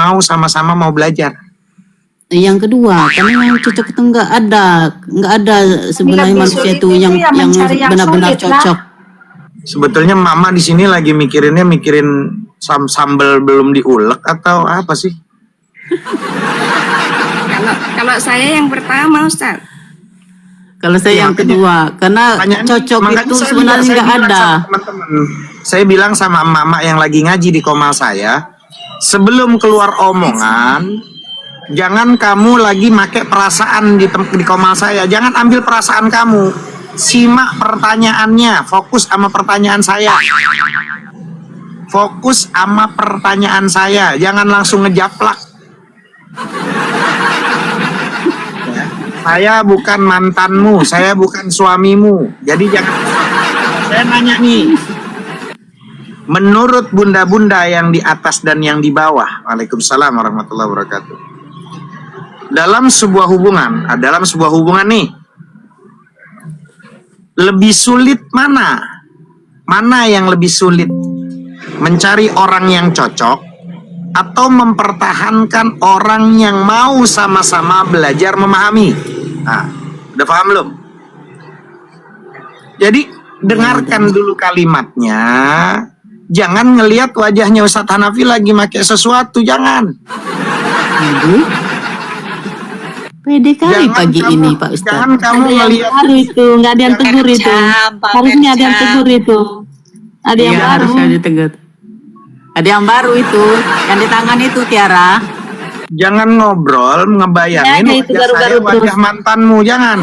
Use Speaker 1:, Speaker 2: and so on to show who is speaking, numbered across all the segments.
Speaker 1: mau sama-sama mau belajar?
Speaker 2: Yang kedua, karena yang cocok itu nggak ada sebenarnya manusia itu yang benar-benar cocok.
Speaker 1: Sebetulnya mama di sini lagi mikirin sambal belum diulek atau apa sih?
Speaker 3: Kalau saya yang pertama, Ustaz.
Speaker 2: Kalau saya yang kedua, karena cocok itu sebenarnya nggak ada.
Speaker 1: Teman-teman, saya bilang sama mama yang lagi ngaji di komal saya, sebelum keluar omongan, jangan kamu lagi make perasaan di komal saya. Jangan ambil perasaan kamu. Simak pertanyaannya, fokus sama pertanyaan saya. Fokus sama pertanyaan saya, jangan langsung ngejaplak. Saya bukan mantanmu, saya bukan suamimu. Jadi jangan. Saya nanya nih. Menurut bunda-bunda yang di atas dan yang di bawah, Waalaikumsalam warahmatullahi wabarakatuh. Dalam sebuah hubungan nih, lebih sulit mana? Mana yang lebih sulit? Mencari orang yang cocok atau mempertahankan orang yang mau sama-sama belajar memahami? Nah, udah paham belum? Jadi dengarkan dulu kalimatnya. Jangan ngelihat wajahnya Ustadz Hanafi lagi pakai sesuatu, jangan.
Speaker 2: Pede kali pagi ini Pak Ustadz.
Speaker 1: Jangan kamu ngelihat
Speaker 4: itu, nggak ada yang tegur itu. Harusnya ada yang tegur itu. Ada yang baru.
Speaker 2: Harusnya ditegur. Ada yang baru itu, yang di tangan itu Tiara.
Speaker 1: Jangan ngobrol ngebayangin wajah mantanmu, jangan.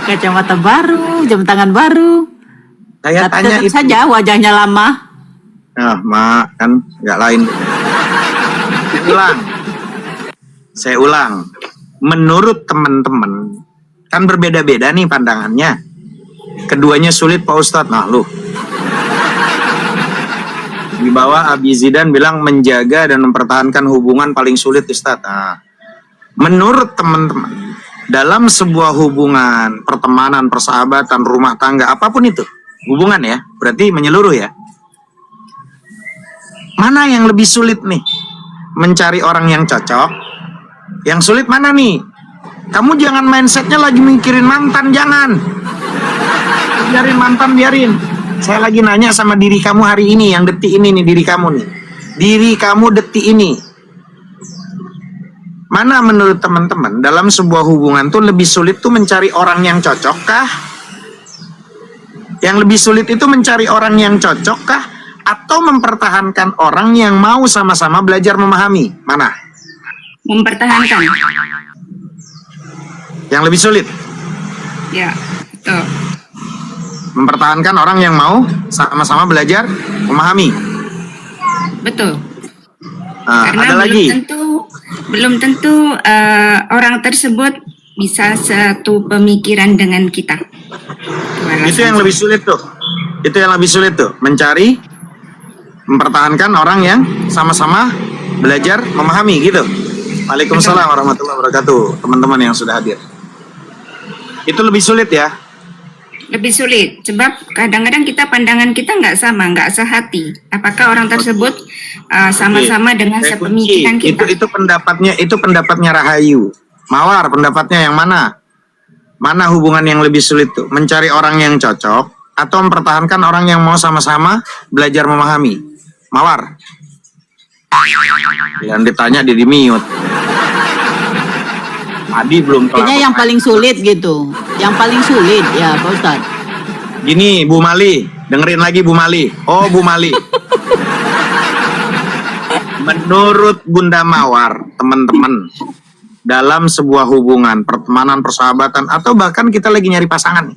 Speaker 2: Kacamata baru, jam tangan baru.
Speaker 1: Saya tanya itu
Speaker 2: saja wajahnya lama.
Speaker 1: Mak, kan nggak lain. Saya ulang. Menurut teman-teman, kan berbeda-beda nih pandangannya. Keduanya sulit Pak Ustadz. Nah, lu. Di bawah Abi Zidan bilang menjaga dan mempertahankan hubungan paling sulit Ustadz. Nah, menurut teman-teman, dalam sebuah hubungan, pertemanan, persahabatan, rumah tangga, apapun itu, hubungan ya, berarti menyeluruh ya. Mana yang lebih sulit nih? Mencari orang yang cocok. Yang sulit mana nih? Kamu jangan mindsetnya lagi mikirin mantan, jangan. Biarin mantan, biarin. Saya lagi nanya sama diri kamu hari ini, yang detik ini nih, diri kamu nih. Diri kamu detik ini. Mana menurut teman-teman, dalam sebuah hubungan tuh lebih sulit tuh mencari orang yang cocok kah? Yang lebih sulit itu mencari orang yang cocok kah? Atau mempertahankan orang yang mau sama-sama belajar memahami? Mana?
Speaker 3: Mempertahankan.
Speaker 1: Yang lebih sulit?
Speaker 3: Ya, betul.
Speaker 1: Mempertahankan orang yang mau sama-sama belajar memahami.
Speaker 3: Betul.
Speaker 1: Nah,
Speaker 3: karena
Speaker 1: ada lagi.
Speaker 3: Belum tentu orang tersebut bisa satu pemikiran dengan kita.
Speaker 1: Itu yang lebih sulit tuh. Itu yang lebih sulit tuh. Mencari, mempertahankan orang yang sama-sama belajar memahami gitu. Waalaikumsalam warahmatullahi wabarakatuh. Teman-teman yang sudah hadir. Itu lebih sulit ya.
Speaker 3: Lebih sulit, sebab kadang-kadang pandangan kita nggak sama, nggak sehati. Apakah orang tersebut sama-sama dengan sepemikiran kita?
Speaker 1: Itu pendapatnya Rahayu. Mawar, pendapatnya yang mana? Mana hubungan yang lebih sulit tuh? Mencari orang yang cocok atau mempertahankan orang yang mau sama-sama belajar memahami? Mawar. Yang ditanya di mute. Tadi belum kelar.
Speaker 2: Kayaknya yang paling sulit gitu. Yang paling sulit ya Pak Ustadz.
Speaker 1: Gini Bu Mali, dengerin lagi Bu Mali. Oh Bu Mali. Menurut Bunda Mawar, teman-teman, dalam sebuah hubungan, pertemanan, persahabatan, atau bahkan kita lagi nyari pasangan,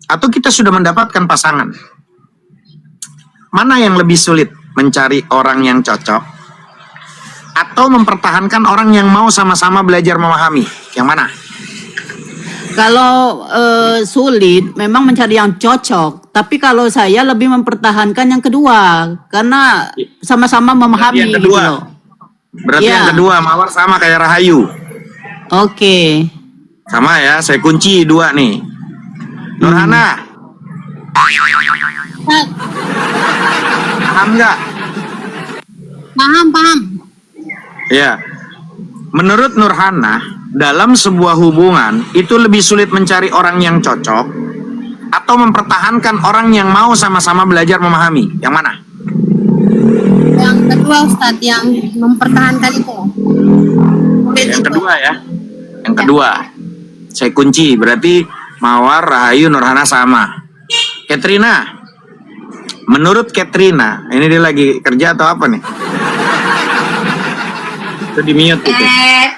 Speaker 1: atau kita sudah mendapatkan pasangan, mana yang lebih sulit? Mencari orang yang cocok atau mempertahankan orang yang mau sama-sama belajar memahami? Yang mana?
Speaker 2: Kalau sulit memang mencari yang cocok, tapi kalau saya lebih mempertahankan yang kedua karena sama-sama memahami.
Speaker 1: Yang kedua.
Speaker 2: Gitu loh.
Speaker 1: Berarti yang kedua, Mawar sama kayak Rahayu.
Speaker 2: Oke.
Speaker 1: Sama ya, saya kunci dua nih. Nurhana. Paham nggak?
Speaker 4: Paham.
Speaker 1: Ya. Menurut Nurhana, dalam sebuah hubungan itu lebih sulit mencari orang yang cocok atau mempertahankan orang yang mau sama-sama belajar memahami. Yang mana?
Speaker 4: Yang kedua Ustadz, yang mempertahankan itu.
Speaker 1: Yang kedua ya. Yang kedua. Saya kunci, berarti Mawar, Rahayu, Nurhana sama. Katrina. Menurut Katrina, ini dia lagi kerja atau apa nih? Itu di mute itu.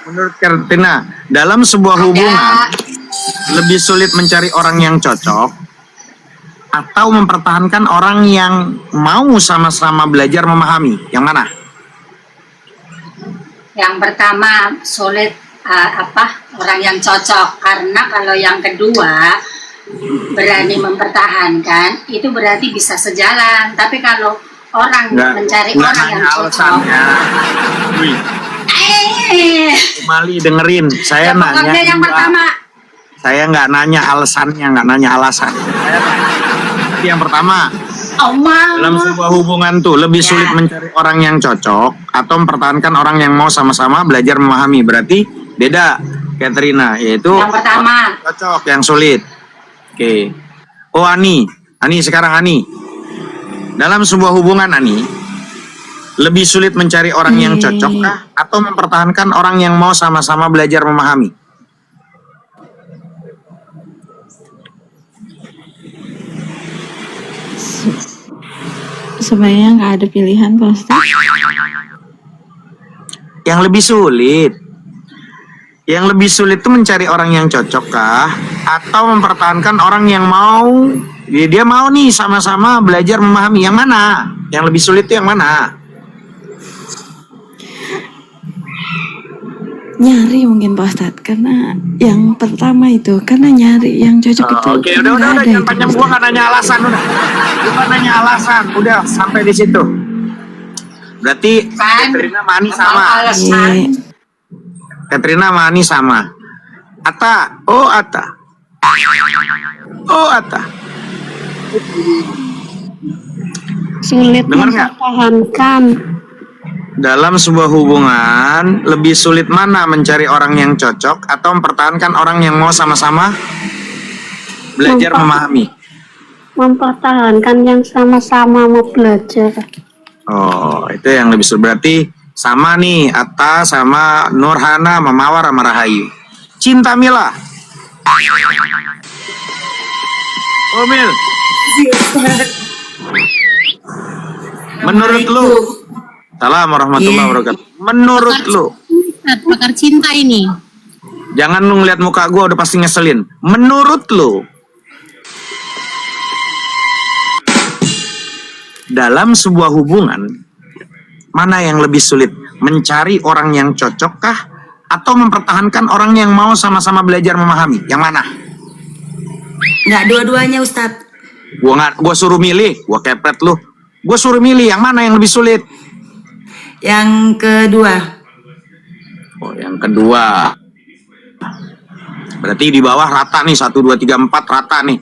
Speaker 1: Menurut Katrina, dalam sebuah hubungan lebih sulit mencari orang yang cocok atau mempertahankan orang yang mau sama-sama belajar memahami. Yang mana?
Speaker 5: Yang pertama sulit orang yang cocok, karena kalau yang kedua berani mempertahankan itu berarti bisa sejalan. Tapi kalau orang mencari orang yang cocok,
Speaker 1: Mali dengerin, saya nanya.
Speaker 5: Yang pertama.
Speaker 1: Saya nggak nanya alasannya, nggak nanya alasan. Tapi yang pertama, dalam sebuah hubungan tuh lebih sulit mencari orang yang cocok atau mempertahankan orang yang mau sama-sama belajar memahami. Berarti beda, Katrina, yaitu
Speaker 5: Yang pertama.
Speaker 1: cocok, yang sulit. Oke. Oh Ani sekarang Ani. Dalam sebuah hubungan Ani, lebih sulit mencari orang yang cocok kah atau mempertahankan orang yang mau sama-sama belajar memahami?
Speaker 4: Sebenarnya nggak ada pilihan Pak Ustadz.
Speaker 1: Yang lebih sulit. Yang lebih sulit itu mencari orang yang cocok kah atau mempertahankan orang yang mau dia mau nih sama-sama belajar memahami. Yang mana? Yang lebih sulit itu yang mana?
Speaker 4: Nyari mungkin Pak Ustadz, karena yang pertama itu karena nyari yang cocok itu.
Speaker 1: Oke, udah jangan panjang, gua nggak nanya alasan udah. Gua nanya alasan, udah sampai di situ. Berarti Katrina Mani sama. Katrina Mani sama. Ata.
Speaker 4: Sulit
Speaker 1: Dengar nggak?
Speaker 4: mempertahankan.
Speaker 1: Dalam sebuah hubungan lebih sulit mana mencari orang yang cocok atau mempertahankan orang yang mau sama-sama belajar memahami?
Speaker 4: Mempertahankan yang sama-sama mau belajar.
Speaker 1: Oh, itu yang lebih sulit. Berarti sama nih, Atta sama Nurhana, Mawar sama Rahayu. Cinta Mila. Oh Mil, menurut lu, salam warahmatullahi wabarakatuh. Menurut lu,
Speaker 4: Pakar cinta ini.
Speaker 1: jangan lu ngeliat muka gua udah pasti ngeselin. Menurut lu, dalam sebuah hubungan mana yang lebih sulit? Mencari orang yang cocok kah atau mempertahankan orang yang mau sama-sama belajar memahami? Yang mana?
Speaker 6: Nggak dua-duanya Ustadz.
Speaker 1: Gua suruh milih, gua kepret lu. Gua suruh milih yang mana yang lebih sulit?
Speaker 6: Yang kedua.
Speaker 1: Oh, yang kedua. Berarti di bawah rata nih, 1, 2, 3, 4 rata nih.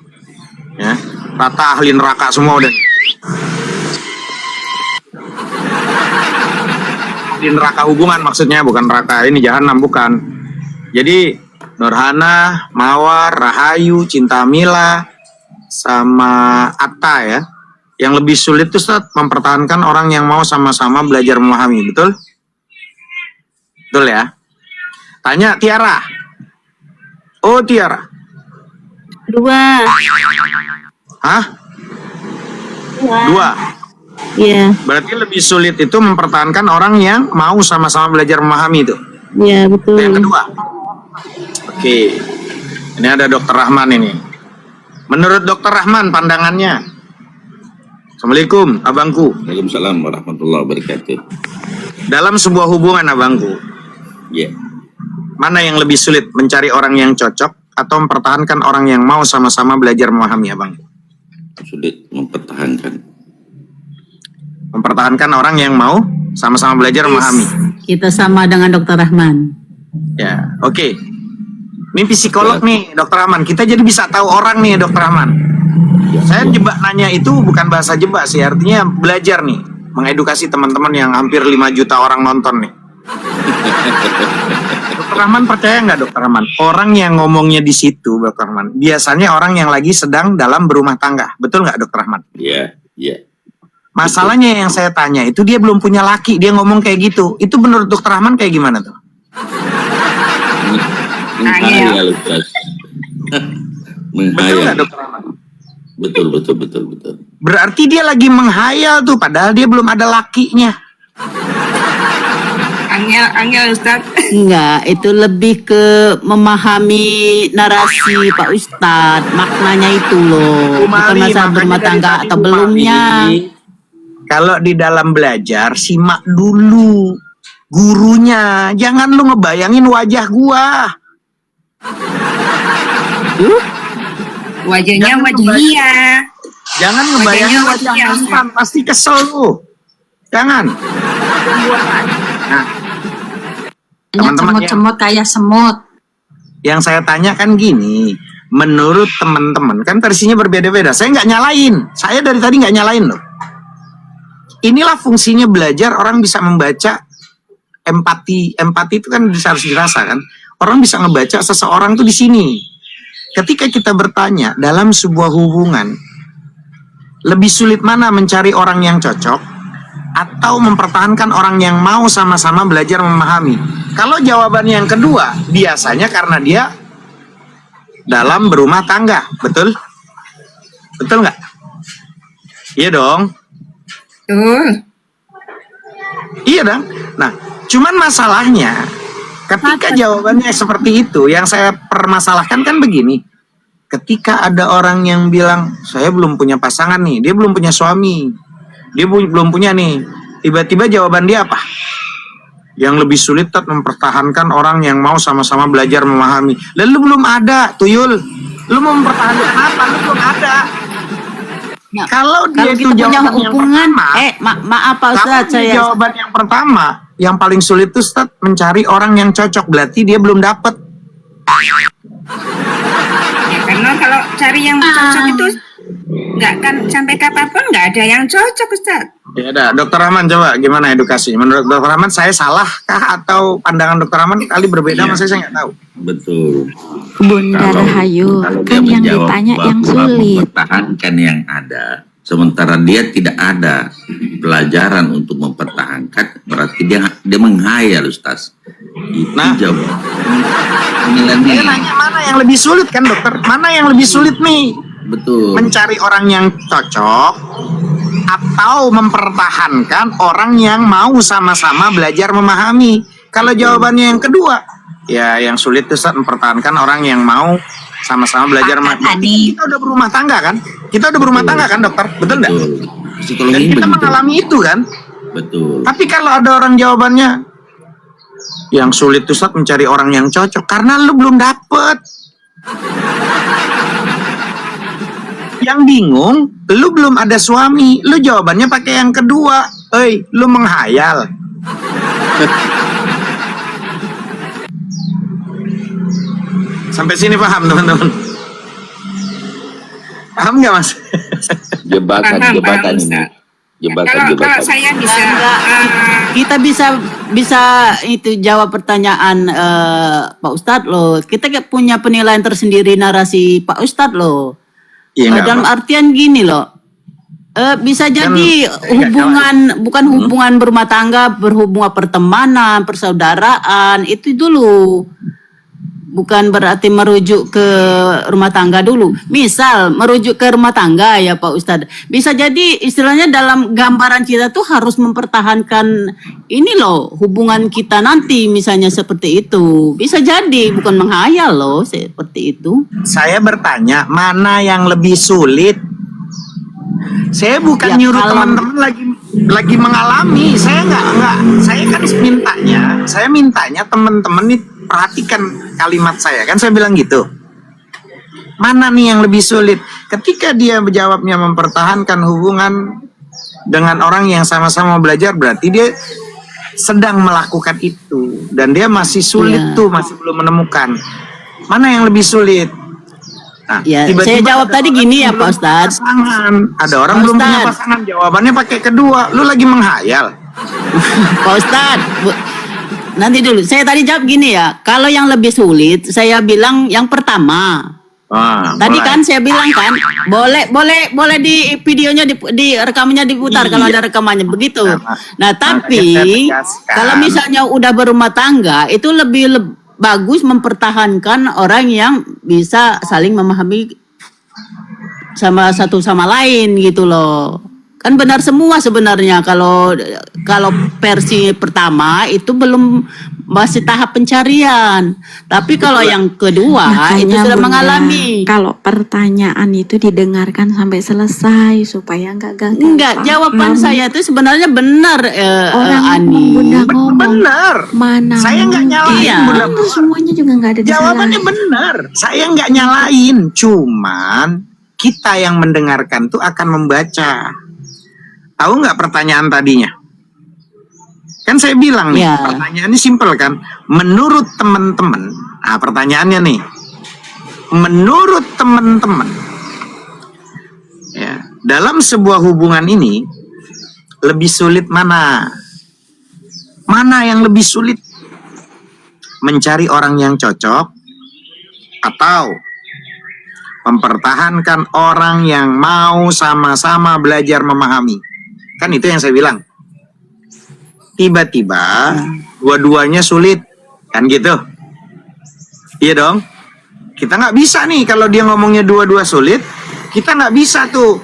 Speaker 1: Ya, rata ahli neraka semua udah. Di neraka hubungan maksudnya, bukan neraka ini jahanam, bukan. Jadi Nurhana, Mawar, Rahayu, Cinta Mila, sama Atta ya. Yang lebih sulit itu Ustaz, mempertahankan orang yang mau sama-sama belajar memahami, betul? Betul ya? Tanya Tiara. Oh Tiara.
Speaker 4: Dua.
Speaker 1: Hah? Dua.
Speaker 4: Iya.
Speaker 1: Berarti lebih sulit itu mempertahankan orang yang mau sama-sama belajar memahami itu.
Speaker 4: Iya betul.
Speaker 1: Yang kedua. Oke. Ini ada Dokter Rahman ini. Menurut Dokter Rahman pandangannya. Assalamualaikum abangku.
Speaker 7: Waalaikumsalam warahmatullahi wabarakatuh.
Speaker 1: Dalam sebuah hubungan abangku,
Speaker 7: Ya,
Speaker 1: mana yang lebih sulit, mencari orang yang cocok atau mempertahankan orang yang mau sama-sama belajar memahami abangku?
Speaker 7: sulit mempertahankan.
Speaker 1: Mempertahankan orang yang mau sama-sama belajar memahami.
Speaker 2: Kita sama dengan Dokter Rahman.
Speaker 1: Ya, oke. Ini psikolog nih, Dokter Rahman. Kita jadi bisa tahu orang nih, Dokter Rahman. Saya jebak nanya itu bukan bahasa jebak sih, artinya belajar nih. mengedukasi teman-teman yang hampir 5 juta orang nonton nih. Dokter Rahman percaya nggak Dokter Rahman? Orang yang ngomongnya di situ, Dokter Rahman, biasanya orang yang lagi sedang dalam berumah tangga. Betul nggak Dokter Rahman?
Speaker 7: Iya, iya.
Speaker 1: Masalahnya yang saya tanya itu dia belum punya laki, dia ngomong kayak gitu. Itu menurut Dokter Rahman kayak gimana tuh?
Speaker 7: Menghayal, Ustaz.
Speaker 1: Betul
Speaker 7: Menghayal.
Speaker 1: nggak Dokter Rahman?
Speaker 7: Betul, betul, betul, betul.
Speaker 1: Berarti dia lagi menghayal tuh, padahal dia belum ada lakinya.
Speaker 3: Angel Ustaz.
Speaker 2: Enggak, itu lebih ke memahami narasi Pak Ustadz. Maknanya itu loh. Bukan
Speaker 1: Mali,
Speaker 2: masalah
Speaker 1: makanya
Speaker 2: berumah
Speaker 1: dari
Speaker 2: tangga
Speaker 1: tadi
Speaker 2: atau
Speaker 1: Mali,
Speaker 2: belumnya.
Speaker 1: Kalau di dalam belajar, simak dulu gurunya. Jangan lu ngebayangin wajah gua.
Speaker 3: Wajahnya
Speaker 1: Jangan
Speaker 3: wajah
Speaker 1: kebayang.
Speaker 3: dia.
Speaker 1: Jangan ngebayangin
Speaker 3: Wajahnya
Speaker 1: wajah
Speaker 3: wajah
Speaker 1: mantan, pasti kesel lu. Jangan. Nah, teman-teman yang,
Speaker 5: Semut-semut kayak semut.
Speaker 1: yang saya tanyakan gini, menurut teman-teman, kan versinya berbeda-beda. Saya nggak nyalain. Saya dari tadi nggak nyalain loh. Inilah fungsinya belajar, orang bisa membaca empati. Empati itu kan harus dirasa kan. Orang bisa ngebaca seseorang tuh di sini. Ketika kita bertanya dalam sebuah hubungan, lebih sulit mana mencari orang yang cocok atau mempertahankan orang yang mau sama-sama belajar memahami? Kalau jawaban yang kedua, biasanya karena dia dalam berumah tangga, betul? Betul nggak? Iya dong.
Speaker 3: Tuh.
Speaker 1: Iya dong. Nah, cuman masalahnya ketika jawabannya seperti itu, yang saya permasalahkan kan begini. Ketika ada orang yang bilang, saya belum punya pasangan nih, dia belum punya suami, dia belum punya nih, tiba-tiba jawaban dia apa? Yang lebih sulit tetap mempertahankan orang yang mau sama-sama belajar memahami. Lalu belum ada, Tuyul. Lu mau mempertahankan apa? Lu belum ada.
Speaker 2: Nah,
Speaker 1: Kalau dia
Speaker 2: Kalau
Speaker 1: itu
Speaker 2: kita punya
Speaker 1: jawaban yang
Speaker 2: hubungan,
Speaker 1: pertama,
Speaker 2: maaf Pak
Speaker 1: kalau
Speaker 2: Ustadz,
Speaker 1: dia
Speaker 2: saya
Speaker 1: jawaban yang pertama, yang paling sulit itu Ustaz, mencari orang yang cocok. Berarti dia belum dapet.
Speaker 3: Ya, karena kalau cari yang cocok itu nggak kan sampai kapanpun nggak ada yang cocok Ustaz.
Speaker 1: Ya udah, Dokter Rahman coba gimana edukasi? Menurut Dokter Rahman saya salah kah atau pandangan Dokter Rahman kali berbeda?
Speaker 7: Iya.
Speaker 1: Sama saya nggak tahu.
Speaker 7: Betul.
Speaker 4: Bunda
Speaker 7: Kalau
Speaker 4: Rahayu,
Speaker 7: dia
Speaker 4: kan yang
Speaker 7: menjawab
Speaker 4: ditanya yang
Speaker 7: bahwa
Speaker 4: sulit.
Speaker 7: mempertahankan yang ada, sementara dia tidak ada pelajaran untuk mempertahankan, berarti dia menghayal, Ustaz. Itu
Speaker 1: Nah.
Speaker 7: jawaban.
Speaker 1: Saya
Speaker 7: Penilaian
Speaker 1: nanya mana yang lebih sulit kan Dokter? Mana yang lebih sulit nih?
Speaker 7: betul.
Speaker 1: Mencari orang yang cocok atau mempertahankan orang yang mau sama-sama belajar memahami? Kalau jawabannya yang kedua, ya yang sulit itu Ustaz, mempertahankan orang yang mau sama-sama belajar memahami. Kita udah berumah tangga kan? Kita udah berumah tangga kan Dokter? Betul nggak?
Speaker 7: Betul.
Speaker 1: Dan
Speaker 7: Psikologi
Speaker 1: kita
Speaker 7: begitu.
Speaker 1: mengalami itu kan?
Speaker 7: Betul.
Speaker 1: Tapi kalau ada orang jawabannya yang sulit tuh Ustaz mencari orang yang cocok karena lu belum dapet. Yang bingung, lu belum ada suami, lu jawabannya pakai yang kedua. Lu menghayal. Sampai sini paham teman-teman? Paham nggak Mas?
Speaker 7: Jebakan
Speaker 3: Paham,
Speaker 7: ini.
Speaker 3: Ustaz.
Speaker 7: Jebakan.
Speaker 3: Kalau saya bisa
Speaker 2: kita bisa itu jawab pertanyaan Pak Ustadz loh. Kita kayak punya penilaian tersendiri narasi Pak Ustadz loh.
Speaker 1: Iya, nggak
Speaker 2: Dalam
Speaker 1: apa.
Speaker 2: artian gini loh. Bisa jadi hubungan bukan hubungan berumah tangga, berhubungan pertemanan, persaudaraan itu dulu. Bukan berarti merujuk ke rumah tangga dulu. Misal merujuk ke rumah tangga ya Pak Ustadz. Bisa jadi istilahnya dalam gambaran kita tuh harus mempertahankan ini loh hubungan kita nanti misalnya seperti itu. Bisa jadi bukan menghayal loh seperti itu.
Speaker 1: Saya bertanya, mana yang lebih sulit? Saya bukan
Speaker 2: Ya,
Speaker 1: nyuruh
Speaker 2: kalau-
Speaker 1: teman-teman lagi mengalami. Saya kan mintanya teman-teman nih perhatikan kalimat saya. Kan saya bilang gitu. Mana nih yang lebih sulit? Ketika dia menjawabnya mempertahankan hubungan dengan orang yang sama-sama belajar, berarti dia sedang melakukan itu dan dia masih sulit
Speaker 2: Iya.
Speaker 1: tuh, masih belum menemukan. Mana yang lebih sulit? Nah,
Speaker 2: Ya,
Speaker 1: tiba-tiba
Speaker 2: saya jawab
Speaker 1: ada
Speaker 2: tadi
Speaker 1: orang
Speaker 2: gini
Speaker 1: yang
Speaker 2: ya,
Speaker 1: belum
Speaker 2: Pak
Speaker 1: punya
Speaker 2: Ustadz.
Speaker 1: pasangan. Ada orang
Speaker 2: Pak
Speaker 1: belum punya
Speaker 2: Ustadz.
Speaker 1: pasangan, jawabannya pakai kedua. Lu lagi menghayal.
Speaker 2: Pak Ustadz, nanti dulu. Saya tadi jawab gini ya. Kalau yang lebih sulit, saya bilang yang pertama. Tadi
Speaker 1: mulai.
Speaker 2: kan saya bilang kan, boleh di videonya di rekamannya diputar kalau
Speaker 1: Iya.
Speaker 2: ada rekamannya begitu.
Speaker 1: Nah,
Speaker 2: Nah,
Speaker 1: makanya
Speaker 2: tapi
Speaker 1: saya tegaskan.
Speaker 2: kalau misalnya udah berumah tangga, itu lebih bagus mempertahankan orang yang bisa saling memahami sama satu sama lain gitu loh. Kan benar semua sebenarnya kalau versi pertama itu belum, masih tahap pencarian. Tapi kalau yang kedua itu sudah
Speaker 4: Bunda,
Speaker 2: mengalami.
Speaker 4: kalau pertanyaan itu didengarkan sampai selesai supaya nggak gagal
Speaker 2: Enggak, jawaban
Speaker 4: paham.
Speaker 2: saya itu sebenarnya benar,
Speaker 4: Orang
Speaker 2: Ani.
Speaker 4: Bunda ngomong
Speaker 1: Benar.
Speaker 4: mana
Speaker 1: Saya nggak nyalain,
Speaker 2: Iya.
Speaker 1: Bunda.
Speaker 4: Benar, semuanya juga nggak ada
Speaker 1: Jawabannya
Speaker 4: disalahin.
Speaker 1: benar. Saya nggak nyalain, cuman kita yang mendengarkan tuh akan membaca. Tahu nggak pertanyaan tadinya? Kan saya bilang nih,
Speaker 2: Ya.
Speaker 1: pertanyaannya simpel kan. Menurut teman-teman, nah pertanyaannya nih, menurut teman-teman, ya, dalam sebuah hubungan ini lebih sulit mana? Mana yang lebih sulit? Mencari orang yang cocok atau mempertahankan orang yang mau sama-sama belajar memahami? Kan itu yang saya bilang. Tiba-tiba dua-duanya sulit, kan gitu? Iya dong. Kita nggak bisa nih kalau dia ngomongnya dua-dua sulit, kita nggak bisa tuh.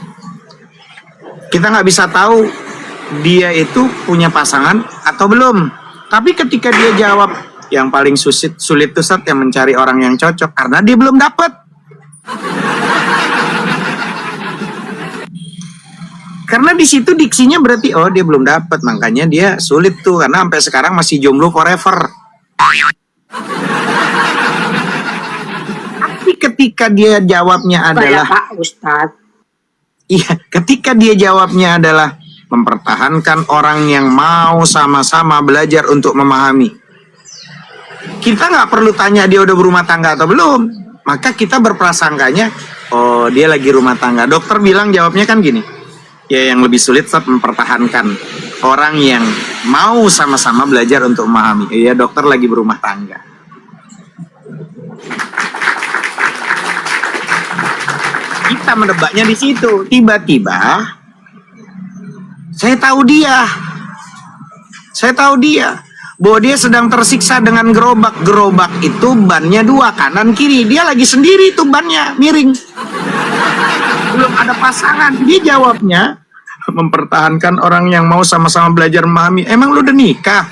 Speaker 1: Kita nggak bisa tahu dia itu punya pasangan atau belum. Tapi ketika dia jawab yang paling sulit tuh Ustadz, yang mencari orang yang cocok karena dia belum dapat. Karena di situ diksinya berarti oh dia belum dapat, makanya dia sulit tuh karena sampai sekarang masih jomblo forever. Tapi ketika dia jawabnya adalah
Speaker 5: Pak Ustadz.
Speaker 1: iya, ketika dia jawabnya adalah mempertahankan orang yang mau sama-sama belajar untuk memahami. Kita nggak perlu tanya dia udah berumah tangga atau belum. Maka kita berprasangkanya, oh dia lagi rumah tangga. Dokter bilang jawabnya kan gini, ya yang lebih sulit saat mempertahankan orang yang mau sama-sama belajar untuk memahami. Iya dokter lagi berumah tangga. Kita menebaknya di situ. Tiba-tiba saya tahu dia bahwa dia sedang tersiksa dengan gerobak. Gerobak itu bannya dua, kanan kiri. Dia lagi sendiri tuh bannya miring. Belum ada pasangan. Dia jawabnya mempertahankan orang yang mau sama-sama belajar memahami. Emang lu udah nikah?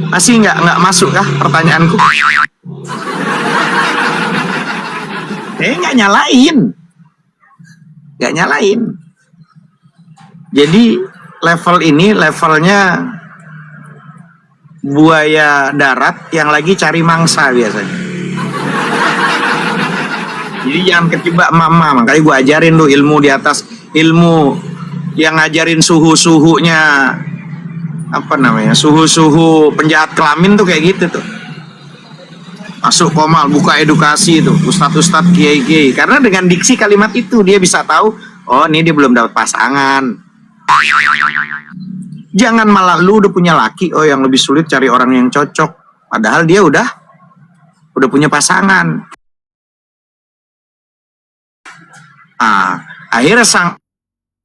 Speaker 1: Masih nggak masuk kah pertanyaanku? Nggak nyalain. Jadi level ini levelnya buaya darat yang lagi cari mangsa biasanya. Jadi jangan kejebak mama, makanya gue ajarin lu ilmu di atas ilmu yang ngajarin suhu-suhunya apa namanya, suhu-suhu penjahat kelamin tuh kayak gitu tuh. Masuk Komal, buka edukasi tuh, ustadz-ustadz, kiai-kiai. Karena dengan diksi kalimat itu dia bisa tahu, oh ini dia belum dapat pasangan. Jangan malah lu udah punya laki, oh yang lebih sulit cari orang yang cocok. Padahal dia udah punya pasangan. Akhirnya sang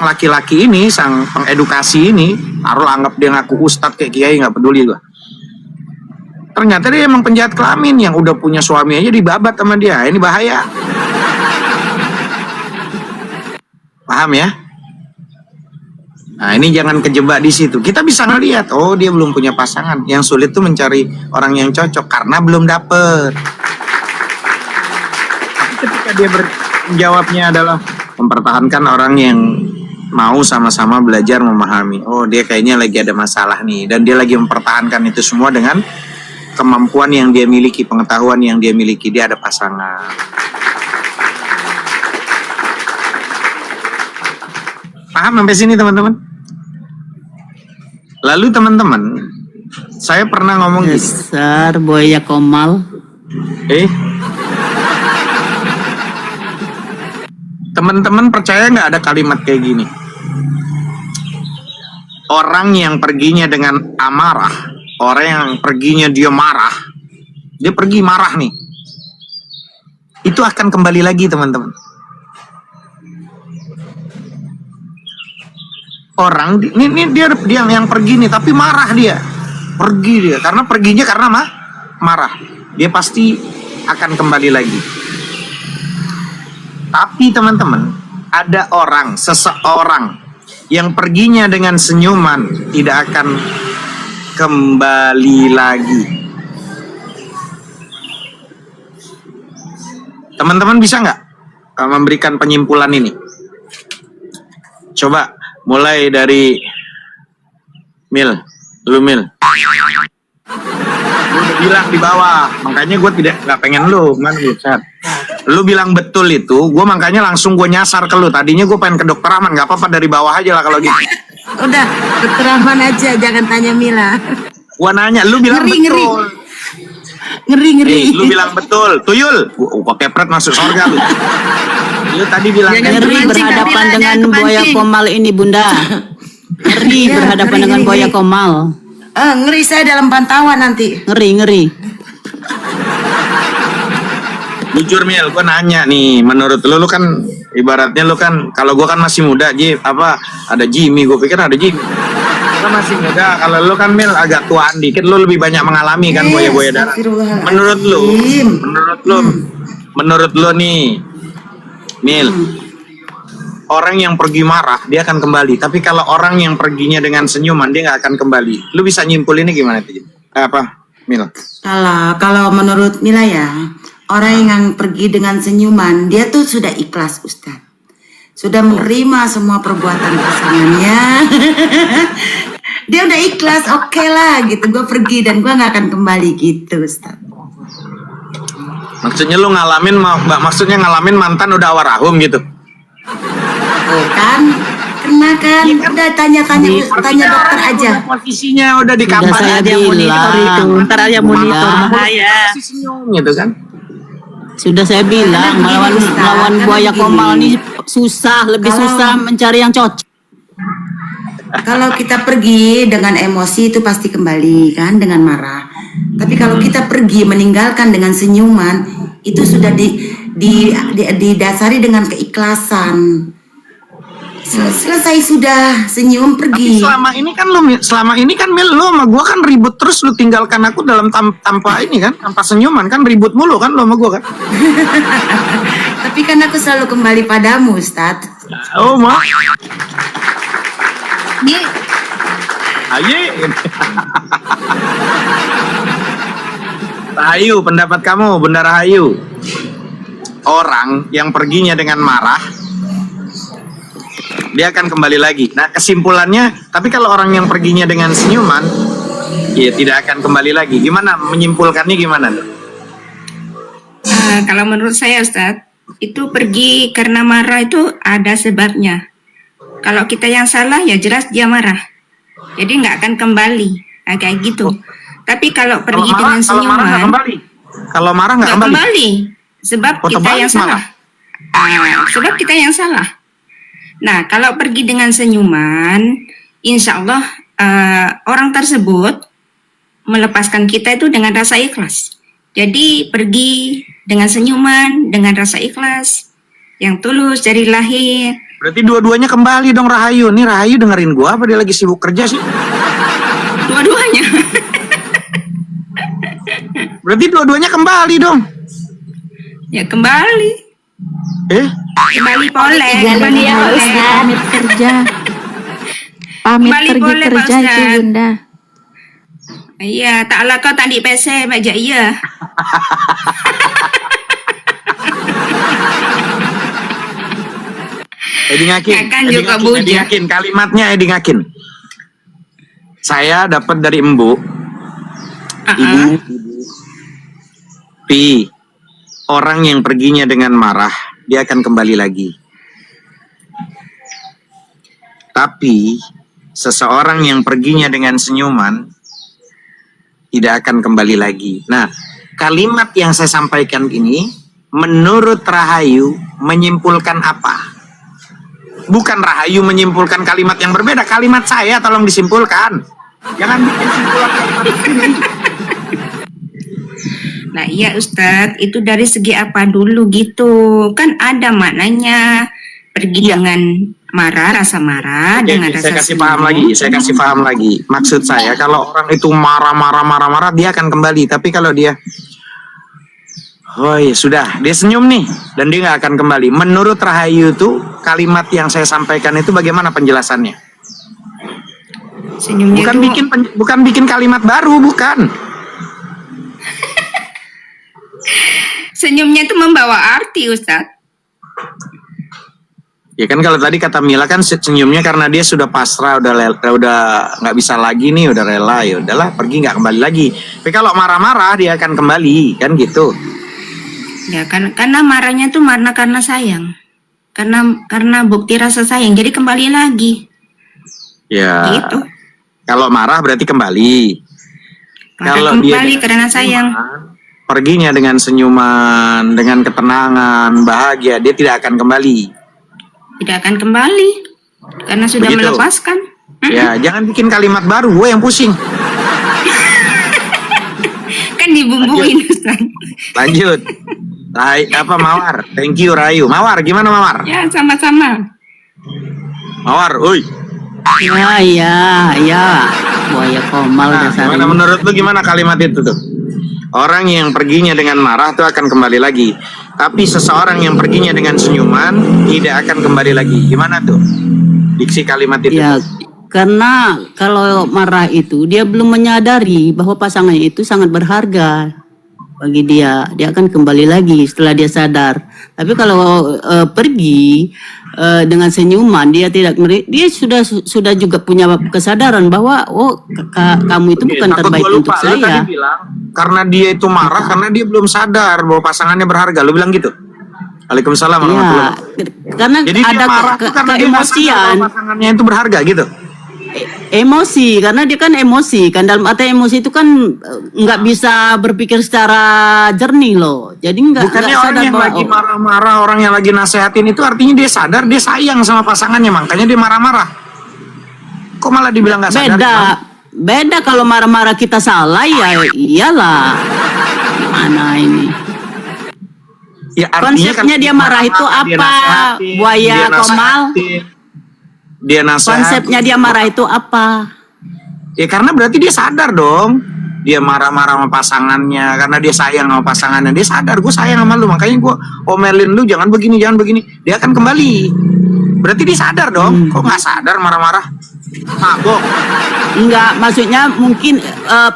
Speaker 1: laki-laki ini, sang pengedukasi ini, taruh anggap dia ngaku ustadz kayak kiai, nggak peduli gua. Ternyata dia emang penjahat kelamin yang udah punya suami aja dibabat sama dia. Ini bahaya. Paham ya? Nah ini jangan kejebak di situ. Kita bisa ngelihat, oh dia belum punya pasangan. Yang sulit tuh mencari orang yang cocok karena belum dapet. Tapi ketika dia jawabnya adalah mempertahankan orang yang mau sama-sama belajar memahami. Oh dia kayaknya lagi ada masalah nih. Dan dia lagi mempertahankan itu semua dengan kemampuan yang dia miliki, pengetahuan yang dia miliki. Dia ada pasangan. Paham sampai sini teman-teman? Lalu teman-teman, Saya pernah ngomong gini.
Speaker 2: Dasar buaya Komal.
Speaker 1: Teman-teman percaya nggak ada kalimat kayak gini? Orang yang perginya dengan amarah, orang yang perginya dia marah, dia pergi marah nih, itu akan kembali lagi teman-teman. Orang ini dia yang pergi nih, tapi marah dia, karena perginya karena marah, dia pasti akan kembali lagi. Tapi teman-teman, ada seseorang yang perginya dengan senyuman tidak akan kembali lagi. Teman-teman bisa nggak memberikan penyimpulan ini? Coba mulai dari Mil, lu Mil. Lu udah bilang di bawah, makanya gue nggak pengen lu, man lu sehat. Lu bilang betul itu, gue makanya langsung gue nyasar ke lu. Tadinya gue pengen ke dokter Rahman, nggak apa-apa dari bawah aja lah kalau gitu.
Speaker 6: Udah, Dokter Rahman aja, jangan tanya Mila.
Speaker 1: Gue nanya, lu bilang betul.
Speaker 6: Ngeri.
Speaker 1: Lu bilang betul, tuyul. Gua kepret masuk surga lu. Lu tadi bilang
Speaker 2: Ngeri berhadapan dengan buaya Komal ini, Bunda. Ngeri berhadapan dengan buaya Komal.
Speaker 6: Ngeri, saya dalam pantauan nanti.
Speaker 2: Ngeri.
Speaker 1: Jujur Mil, gue nanya nih, menurut lu kan ibaratnya lu kan, kalau gue kan masih muda, ada Jimmy, gue pikir ada Jimmy. Lu kan masih muda, kalau lu kan Mil agak tuaan dikit, lu lebih banyak mengalami kan buaya-buaya darat. Menurut lu nih, Mil, orang yang pergi marah dia akan kembali, tapi kalau orang yang perginya dengan senyuman dia nggak akan kembali. Lu bisa nyimpul ini gimana tuh? Apa, Mil?
Speaker 6: Kalau menurut Mila ya, orang yang pergi dengan senyuman, dia tuh sudah ikhlas, Ustaz. Sudah menerima semua perbuatan pasangannya. Dia udah ikhlas, oke lah gitu. Gue pergi dan gue nggak akan kembali gitu, Ustaz.
Speaker 1: Maksudnya lu maksudnya ngalamin mantan udah warahum gitu?
Speaker 6: Oh kan, kena kan? Udah tanya dokter aja.
Speaker 1: Posisinya udah di
Speaker 2: Sudah
Speaker 1: kamar
Speaker 2: saya
Speaker 1: aja monitor itu.
Speaker 2: bilang.
Speaker 1: Ntar aja monitor.
Speaker 2: Bahaya.
Speaker 1: Masih senyum gitu kan?
Speaker 2: Sudah saya bilang, melawan buaya Komal ini susah, lebih susah mencari yang cocok.
Speaker 6: Kalau kita pergi dengan emosi itu pasti kembali kan, dengan marah. Tapi kalau kita pergi meninggalkan dengan senyuman, itu sudah didasari dengan keikhlasan. Selesai sudah senyum pergi.
Speaker 1: Tapi selama ini kan Mil, lu sama gua kan ribut terus, lu tinggalkan aku dalam tanpa ini kan, tanpa senyuman kan, ribut mulu kan lu sama gua kan.
Speaker 6: Tapi kan aku selalu kembali padamu, Ustaz.
Speaker 1: Oh, mah.
Speaker 3: Ini
Speaker 1: Aye. Rahayu, pendapat kamu, Bunda Rahayu. Orang yang perginya dengan marah, dia akan kembali lagi. Nah, kesimpulannya, tapi kalau orang yang perginya dengan senyuman, ya tidak akan kembali lagi. Gimana menyimpulkannya gimana?
Speaker 3: kalau menurut saya Ustadz, itu pergi karena marah itu ada sebabnya. Kalau kita yang salah ya jelas dia marah. Jadi nggak akan kembali. Nah, kayak gitu. Tapi kalau pergi dengan senyuman,
Speaker 1: kalau marah nggak kembali.
Speaker 3: Sebab kita yang salah. Sebab kita yang salah. Nah, kalau pergi dengan senyuman, insya Allah orang tersebut melepaskan kita itu dengan rasa ikhlas. Jadi pergi dengan senyuman, dengan rasa ikhlas, yang tulus dari lahir.
Speaker 1: Berarti dua-duanya kembali dong Rahayu. Nih Rahayu dengerin gua apa dia lagi sibuk kerja sih?
Speaker 3: Dua-duanya.
Speaker 1: Berarti dua-duanya kembali dong.
Speaker 3: Ya kembali. Kembali boleh.
Speaker 4: Kembali ya Pak Ustaz. Pamit kerja. Pamit
Speaker 3: Kembali
Speaker 4: pergi
Speaker 3: boleh, Pak
Speaker 4: kerja itu
Speaker 3: Ustaz.
Speaker 4: Bunda.
Speaker 3: Iya, taklah kau tadi PC meja iya.
Speaker 1: Edi Ngakin,
Speaker 3: Ya kan juga
Speaker 1: Edi
Speaker 3: bujang.
Speaker 1: Ngakin, kalimatnya Edi Ngakin. Saya dapat dari Ibu. Pi, orang yang perginya dengan marah, dia akan kembali lagi. Tapi, seseorang yang perginya dengan senyuman, tidak akan kembali lagi. Nah, kalimat yang saya sampaikan ini menurut Rahayu menyimpulkan apa? Bukan Rahayu menyimpulkan kalimat yang berbeda, kalimat saya tolong disimpulkan. Jangan bikin simpulan kalimat ini.
Speaker 3: Nah iya Ustadz, itu dari segi apa dulu gitu. Kan ada maknanya pergi dengan marah, rasa marah, dengan rasa
Speaker 1: Saya kasih
Speaker 3: senyum.
Speaker 1: paham lagi. Maksud saya kalau orang itu marah, dia akan kembali. Tapi kalau dia, oh ya sudah, dia senyum nih dan dia nggak akan kembali. Menurut Rahayu tuh kalimat yang saya sampaikan itu bagaimana penjelasannya?
Speaker 3: Senyumnya
Speaker 1: Bukan bikin kalimat baru, bukan.
Speaker 3: senyumnya itu membawa arti Ustadz.
Speaker 1: Ya kan kalau tadi kata Mila kan senyumnya karena dia sudah pasrah, udah nggak bisa lagi nih, udah rela, ya udahlah pergi nggak kembali lagi. Tapi kalau marah-marah dia akan kembali, kan gitu.
Speaker 3: Ya kan, karena marahnya tuh karena sayang. Karena bukti rasa sayang, jadi kembali lagi.
Speaker 1: Ya.
Speaker 3: Gitu.
Speaker 1: Kalau marah berarti kembali.
Speaker 3: Maka
Speaker 1: Kalau dia
Speaker 3: kembali
Speaker 1: dengan
Speaker 3: karena sayang.
Speaker 1: perginya dengan senyuman, dengan ketenangan, bahagia, dia tidak akan kembali.
Speaker 3: Tidak akan kembali karena sudah
Speaker 1: Begitu.
Speaker 3: melepaskan.
Speaker 1: Ya, jangan bikin kalimat baru, gue yang pusing.
Speaker 3: Kan dibumbuin Ustaz.
Speaker 1: Lanjut. Mawar? Thank you Rayu. Mawar, gimana Mawar?
Speaker 3: Ya sama-sama.
Speaker 1: Mawar, oi.
Speaker 2: Ya. Buaya komal
Speaker 1: Nah,
Speaker 2: dasar
Speaker 1: gimana
Speaker 2: ini.
Speaker 1: menurut lu gimana kalimat itu tuh? Orang yang perginya dengan marah tuh akan kembali lagi. Tapi seseorang yang perginya dengan senyuman tidak akan kembali lagi. Gimana tuh? Diksi kalimat itu.
Speaker 2: Ya, karena kalau marah itu dia belum menyadari bahwa pasangannya itu sangat berharga bagi dia. Dia akan kembali lagi setelah dia sadar. Tapi kalau pergi dengan senyuman, dia sudah juga punya kesadaran bahwa kamu itu bukan
Speaker 1: Takut
Speaker 2: terbaik
Speaker 1: gua lupa.
Speaker 2: untuk
Speaker 1: Lu
Speaker 2: saya.
Speaker 1: tadi bilang karena dia itu marah karena dia belum sadar bahwa pasangannya berharga. Lu bilang gitu? Waalaikumsalam warahmatullahi
Speaker 2: Ya,
Speaker 1: wabarakatuh.
Speaker 2: karena
Speaker 1: Jadi dia
Speaker 2: ada
Speaker 1: marah tuh karena dia nggak sadar
Speaker 2: keemosian.
Speaker 1: bahwa pasangannya itu berharga gitu.
Speaker 2: Emosi, karena dia kan emosi kan, dalam arti emosi itu kan nggak bisa berpikir secara jernih loh, jadi nggak
Speaker 1: Bukannya orang
Speaker 2: sadar
Speaker 1: yang
Speaker 2: bahwa
Speaker 1: lagi marah-marah, orang yang lagi nasehatin itu artinya dia sadar, dia sayang sama pasangannya, makanya dia marah-marah. Kok malah dibilang nggak sadar?
Speaker 2: beda kalau marah-marah kita salah ya iyalah, mana ini
Speaker 1: Ya, artinya
Speaker 2: konsepnya
Speaker 1: kan
Speaker 2: dia marah itu
Speaker 1: dia
Speaker 2: apa,
Speaker 1: nasehatin,
Speaker 2: buaya
Speaker 1: dia
Speaker 2: komal?
Speaker 1: nasehatin, dia nasehatin.
Speaker 2: Konsepnya dia marah itu apa?
Speaker 1: Ya karena berarti dia sadar dong. Dia marah-marah sama pasangannya karena dia sayang sama pasangannya. Dia sadar, gue sayang sama lu, makanya gue omelin lu, jangan begini. Dia akan kembali. Berarti dia sadar dong. Kok nggak sadar marah-marah? Mabok.
Speaker 2: Enggak, maksudnya mungkin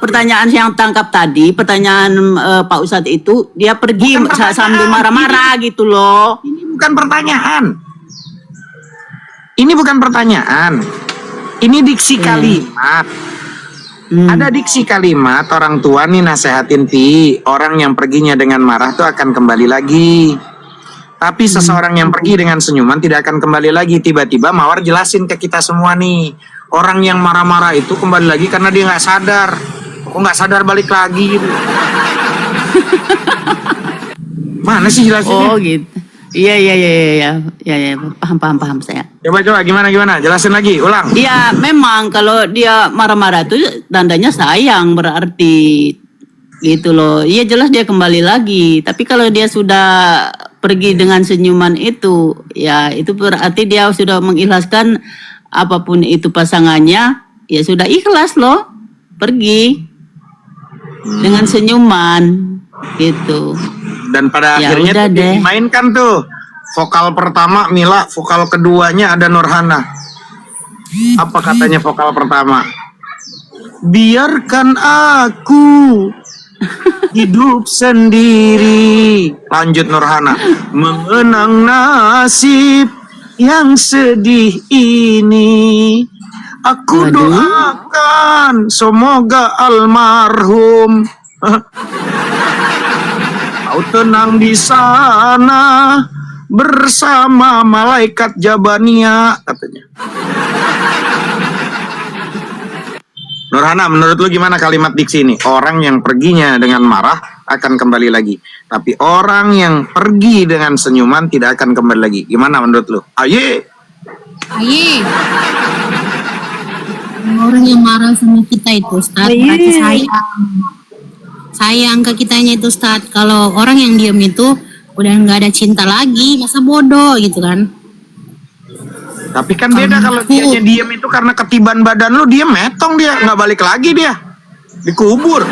Speaker 2: pertanyaan yang tangkap tadi, pertanyaan Pak Ustadz itu, dia pergi
Speaker 1: Bukan pertanyaan.
Speaker 2: sambil marah-marah gitu loh.
Speaker 1: Ini bukan pertanyaan. Ini bukan pertanyaan. Ini diksi kalimat. Ada diksi kalimat orang tua nih nasehatin orang yang perginya dengan marah tuh akan kembali lagi. Tapi seseorang yang pergi dengan senyuman tidak akan kembali lagi. Tiba-tiba Mawar jelasin ke kita semua nih, orang yang marah-marah itu kembali lagi karena dia nggak sadar. Kok nggak sadar balik lagi gitu. Mana sih jelasinnya?
Speaker 2: Oh gitu. Iya, paham saya.
Speaker 1: Coba gimana? Jelasin lagi, ulang.
Speaker 2: Iya, memang kalau dia marah-marah itu tandanya sayang berarti gitu loh. Iya jelas dia kembali lagi. Tapi kalau dia sudah pergi dengan senyuman itu, ya itu berarti dia sudah mengikhlaskan apapun itu pasangannya, ya sudah ikhlas loh. Pergi dengan senyuman gitu.
Speaker 1: Dan pada
Speaker 2: Ya
Speaker 1: akhirnya
Speaker 2: udah
Speaker 1: tuh
Speaker 2: deh.
Speaker 1: dimainkan tuh vokal pertama Mila, vokal keduanya ada Nurhana. Apa katanya vokal pertama? Biarkan aku hidup sendiri. Lanjut Nurhana. Mengenang nasib yang sedih ini. Aku
Speaker 2: Waduh.
Speaker 1: doakan semoga almarhum kau tenang di sana bersama malaikat Jabania, katanya. Nurhana, menurut lu gimana kalimat diksi ini? Orang yang perginya dengan marah akan kembali lagi, tapi orang yang pergi dengan senyuman tidak akan kembali lagi. Gimana menurut lu? Aye.
Speaker 8: Orang yang marah sama kita itu Ustaz berarti sayang ke kitanya itu Ustaz. Kalau orang yang diam itu udah nggak ada cinta lagi, masa bodoh gitu kan.
Speaker 1: Tapi kan beda kalau dianya diem itu karena ketiban badan lu, dia metong, dia nggak balik lagi, dia dikubur.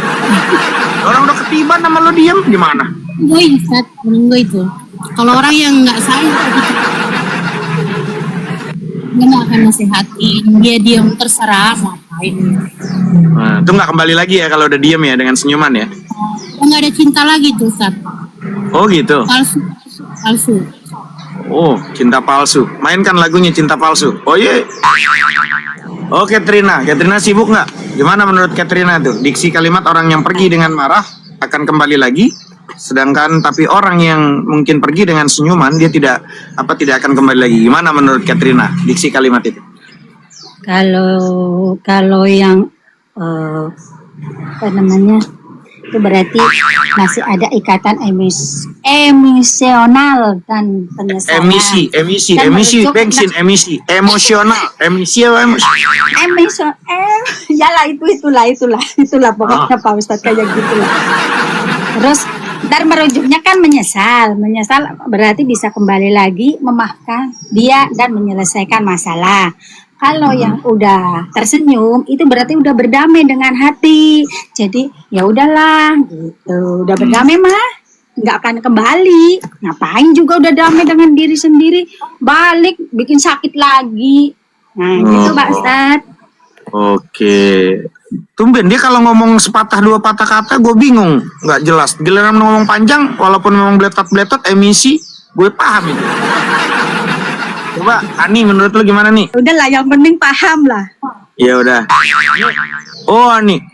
Speaker 1: Orang udah ketiban sama lu diem gimana?
Speaker 8: Gue Ustaz, gue itu. Kalau orang yang nggak sayang ke kita, dia nggak akan nasihatin, dia diam terserah ngapain.
Speaker 1: Nah, itu nggak kembali lagi ya kalau udah diem ya dengan senyuman ya?
Speaker 8: Nggak ada cinta lagi tuh Ustaz.
Speaker 1: Oh gitu.
Speaker 8: Palsu.
Speaker 1: Oh, cinta palsu. Mainkan lagunya Cinta Palsu. Oh iya. Oh, Katrina sibuk nggak? Gimana menurut Katrina tuh? Diksi kalimat orang yang pergi dengan marah akan kembali lagi, sedangkan tapi orang yang mungkin pergi dengan senyuman dia tidak akan kembali lagi. Gimana menurut Katrina diksi kalimat itu?
Speaker 5: Kalau yang apa namanya, itu berarti masih ada ikatan emosional dan penyesalan.
Speaker 1: Emisi,
Speaker 5: Dan merujuk-
Speaker 1: bensin, emosional,
Speaker 5: yalah itulah pokoknya Pak Ustadz kayak gitulah. Terus dan merujuknya kan menyesal berarti bisa kembali lagi memaafkan dia dan menyelesaikan masalah. Kalau yang udah tersenyum itu berarti udah berdamai dengan hati. Jadi ya udahlah gitu. Udah berdamai mah nggak akan kembali. Ngapain juga udah damai dengan diri sendiri, balik bikin sakit lagi. Nah, gitu Pak Ustadz.
Speaker 1: Oke. Tumben dia kalau ngomong sepatah dua patah kata gue bingung, nggak jelas. Giliran ngomong panjang walaupun memang bletot emisi, gue paham itu. Coba Ani, menurut lu gimana nih?
Speaker 5: Udahlah, yang penting paham lah.
Speaker 1: Ya udah. Oh Ani,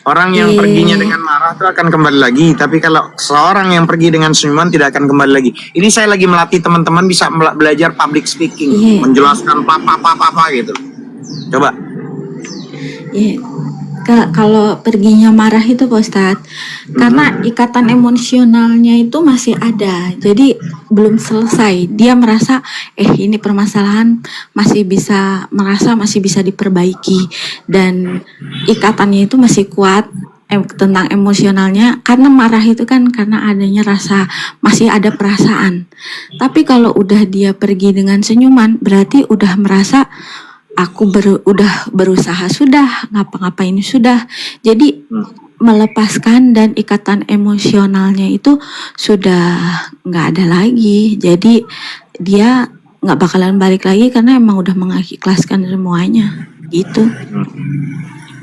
Speaker 1: orang yang perginya dengan marah itu akan kembali lagi, tapi kalau seorang yang pergi dengan senyuman tidak akan kembali lagi. Ini saya lagi melatih teman-teman bisa belajar public speaking, menjelaskan apa gitu. Coba.
Speaker 4: Kalau perginya marah itu Pak Ustadz, karena ikatan emosionalnya itu masih ada, jadi belum selesai. Dia merasa ini permasalahan masih bisa diperbaiki dan ikatannya itu masih kuat tentang emosionalnya, karena marah itu kan karena adanya rasa, masih ada perasaan. Tapi kalau udah dia pergi dengan senyuman berarti udah merasa aku udah berusaha sudah, ngapa-ngapain sudah. Jadi melepaskan dan ikatan emosionalnya itu sudah nggak ada lagi. Jadi dia nggak bakalan balik lagi karena emang udah mengikhlaskan semuanya. Gitu.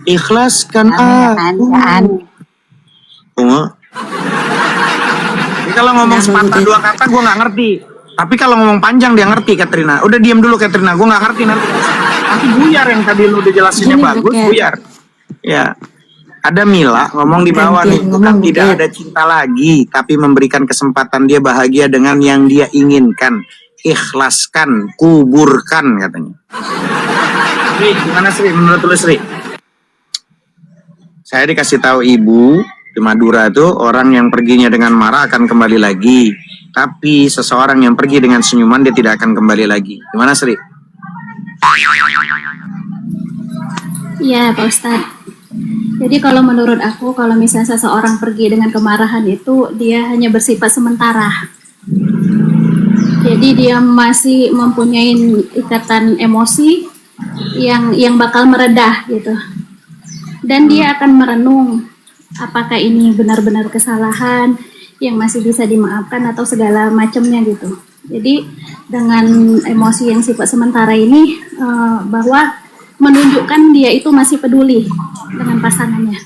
Speaker 1: Ikhlaskan Jadi kalau ngomong sepatah dua kata gue nggak ngerti. Tapi kalau ngomong panjang dia ngerti, Katrina. Udah diam dulu Katrina, gue nggak ngerti nanti buyar yang tadi lu udah jelasinnya bagus, buyar. Ya. Ada Mila ngomong di bawah nih, bukan tidak ada cinta lagi, tapi memberikan kesempatan dia bahagia dengan yang dia inginkan. Ikhlaskan, kuburkan katanya. Sri, gimana Sri? Menurut lu Sri? Saya dikasih tahu ibu di Madura tuh orang yang perginya dengan marah akan kembali lagi. Tapi seseorang yang pergi dengan senyuman dia tidak akan kembali lagi. Gimana Sri?
Speaker 9: Iya Pak Ustadz. Jadi kalau menurut aku, kalau misalnya seseorang pergi dengan kemarahan itu dia hanya bersifat sementara. Jadi dia masih mempunyai ikatan emosi yang bakal meredah gitu. Dan dia akan merenung apakah ini benar-benar kesalahan yang masih bisa dimaafkan atau segala macamnya gitu. Jadi dengan emosi yang sifat sementara ini bahwa menunjukkan dia itu masih peduli dengan pasangannya.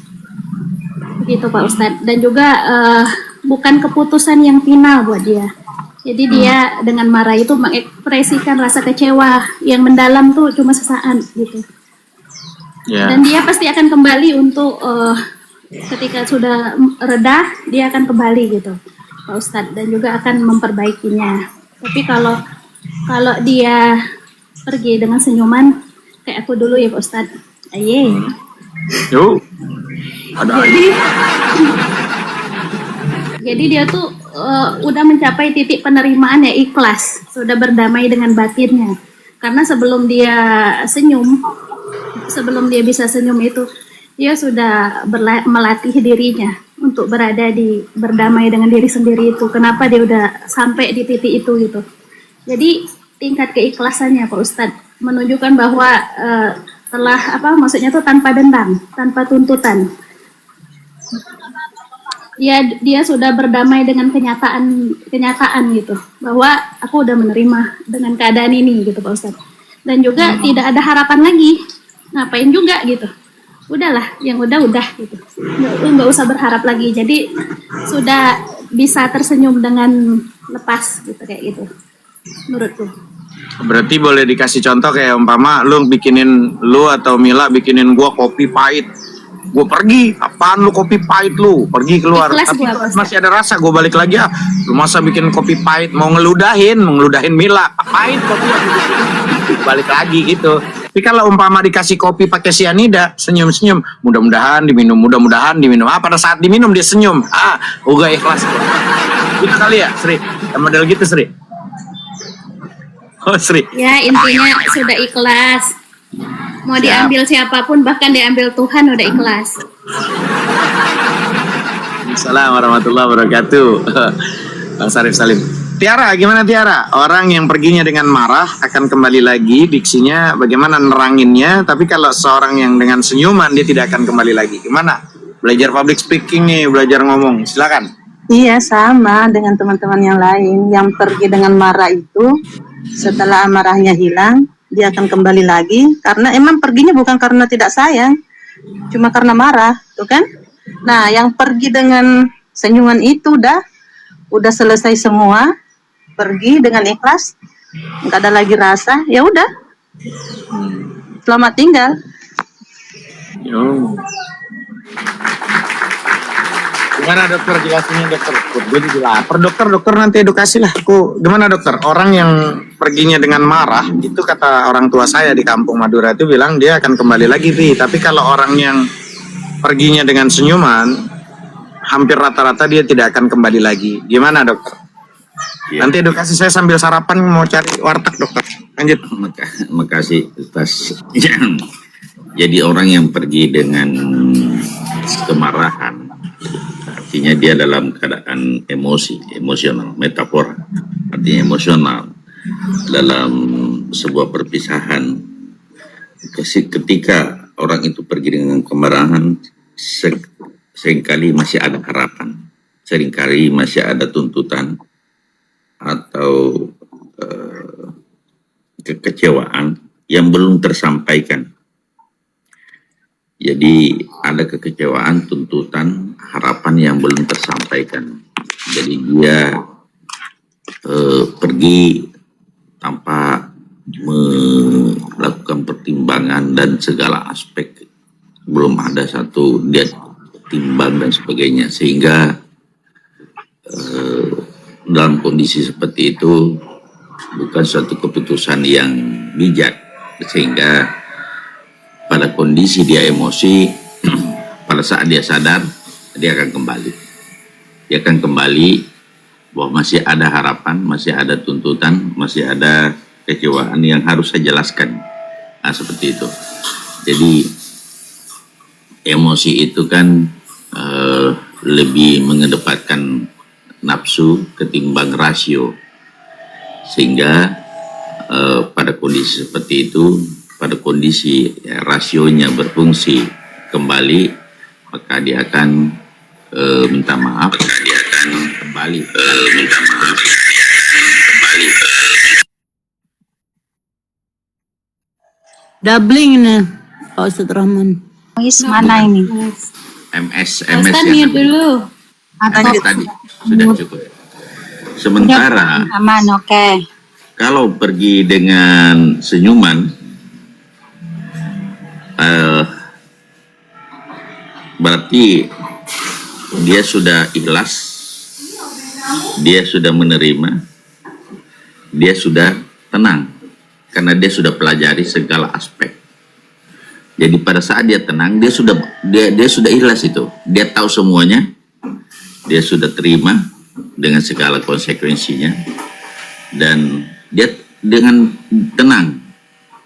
Speaker 9: Begitu Pak Ustadz. Dan juga bukan keputusan yang final buat dia. Jadi dia dengan marah itu mengekspresikan rasa kecewa yang mendalam tuh cuma sesaat gitu. Dan dia pasti akan kembali untuk ketika sudah reda dia akan kembali gitu Pak Ustadz, dan juga akan memperbaikinya. Tapi kalau dia pergi dengan senyuman kayak aku dulu ya Pak Ustadz,
Speaker 1: Yuk. Ada
Speaker 9: Jadi dia tuh udah mencapai titik penerimaan ya ikhlas, sudah berdamai dengan batinnya. Karena sebelum dia senyum, sebelum dia bisa senyum itu, dia sudah melatih dirinya untuk berdamai dengan diri sendiri itu. Kenapa dia udah sampai di titik itu gitu. Jadi tingkat keikhlasannya Pak Ustadz menunjukkan bahwa telah maksudnya tuh tanpa dendam, tanpa tuntutan. Dia sudah berdamai dengan kenyataan gitu, bahwa aku udah menerima dengan keadaan ini gitu Pak Ustadz. Dan juga tidak ada harapan lagi, ngapain juga gitu. Udahlah, yang udah gitu. Nggak usah berharap lagi. Jadi sudah bisa tersenyum dengan lepas gitu kayak gitu. Menurutku.
Speaker 1: Berarti boleh dikasih contoh kayak umpama lu atau Mila bikinin gua kopi pahit. Gue pergi, apaan lu kopi pahit lu? Pergi keluar.
Speaker 9: Ikhlas
Speaker 1: Tapi
Speaker 9: gua,
Speaker 1: masih ada rasa, gue balik lagi ya. Lu masa bikin kopi pahit mau ngeludahin Mila. Pahit kopi yang dibikin. Balik lagi gitu. Tapi kalau umpama dikasih kopi pakai sianida, senyum-senyum, mudah-mudahan diminum. Ah, pada saat diminum dia senyum. Ah, uga ikhlas. Gitu kali ya, Sri. Model gitu, Sri. Oh, Sri.
Speaker 9: Ya intinya sudah ikhlas. Mau diambil siapapun, bahkan diambil Tuhan udah ikhlas.
Speaker 1: Assalamualaikum warahmatullahi wabarakatuh. Bang Sarif Salim. Tiara, gimana Tiara? Orang yang perginya dengan marah akan kembali lagi, diksinya bagaimana neranginnya, tapi kalau seorang yang dengan senyuman dia tidak akan kembali lagi. Gimana? Belajar public speaking nih, belajar ngomong. Silakan.
Speaker 10: Iya, sama dengan teman-teman yang lain. Yang pergi dengan marah itu, setelah amarahnya hilang, dia akan kembali lagi. Karena emang perginya bukan karena tidak sayang, cuma karena marah, tuh kan? Nah, yang pergi dengan senyuman itu udah selesai semua, pergi dengan ikhlas, nggak ada lagi rasa, ya udah, selamat tinggal.
Speaker 1: Yo. Gimana dokter jelasinnya dokter? Gue juga lapar dokter nanti edukasi lah. Gimana dokter? Orang yang perginya dengan marah itu kata orang tua saya di kampung Madura itu bilang dia akan kembali lagi Pi. Tapi kalau orang yang perginya dengan senyuman, hampir rata-rata dia tidak akan kembali lagi. Gimana dokter? Ya. Nanti edukasi saya sambil sarapan mau cari warteg dokter. Lanjut.
Speaker 7: Makasih Ustaz. Jadi orang yang pergi dengan kemarahan, artinya dia dalam keadaan emosional, metafora, artinya emosional dalam sebuah perpisahan. Ketika orang itu pergi dengan kemarahan, seringkali masih ada harapan, seringkali masih ada tuntutan atau kekecewaan yang belum tersampaikan. Jadi ada kekecewaan, tuntutan, harapan yang belum tersampaikan. Jadi dia pergi tanpa melakukan pertimbangan dan segala aspek. Belum ada satu dia timbang dan sebagainya. Sehingga dalam kondisi seperti itu bukan suatu keputusan yang bijak. Sehingga pada kondisi dia emosi, pada saat dia sadar, dia akan kembali. Dia akan kembali bahwa masih ada harapan, masih ada tuntutan, masih ada kecewaan yang harus saya jelaskan. Nah, seperti itu. Jadi, emosi itu kan lebih mengedepankan nafsu ketimbang rasio. Sehingga pada kondisi seperti itu, pada kondisi rasionya berfungsi kembali, maka dia akan minta maaf, maka dia akan kembali minta maaf, kembali.
Speaker 2: Doubling nih, Pak Ustadz Rahman.
Speaker 10: Mana ini?
Speaker 7: MS
Speaker 9: Ustadz
Speaker 7: yang
Speaker 9: dulu.
Speaker 7: tadi sudah cukup. Sementara
Speaker 10: Aman, oke.
Speaker 7: kalau pergi dengan senyuman, berarti dia sudah ikhlas, dia sudah menerima, dia sudah tenang karena dia sudah pelajari segala aspek. Jadi pada saat dia tenang, dia sudah ikhlas itu. Dia tahu semuanya, dia sudah terima dengan segala konsekuensinya, dan dia dengan tenang,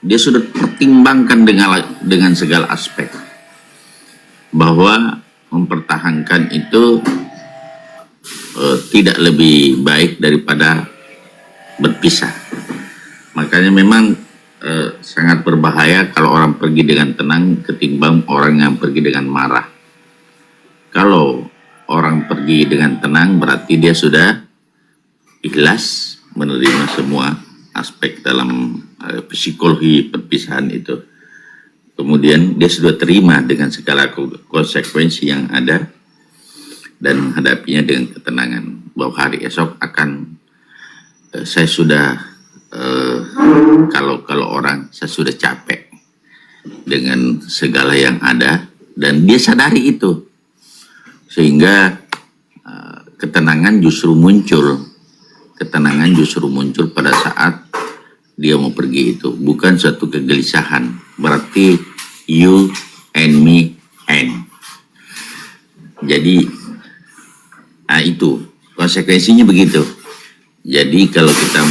Speaker 7: dia sudah pertimbangkan dengan segala aspek bahwa mempertahankan itu tidak lebih baik daripada berpisah. Makanya memang sangat berbahaya kalau orang pergi dengan tenang ketimbang orang yang pergi dengan marah. Kalau orang pergi dengan tenang berarti dia sudah ikhlas menerima semua aspek dalam psikologi perpisahan itu. Kemudian dia sudah terima dengan segala konsekuensi yang ada dan menghadapinya dengan ketenangan bahwa hari esok akan saya sudah kalau orang saya sudah capek dengan segala yang ada, dan dia sadari itu, sehingga ketenangan justru muncul pada saat dia mau pergi itu, bukan suatu kegelisahan. Berarti you and me and. Jadi itu konsekuensinya begitu. Jadi kalau kita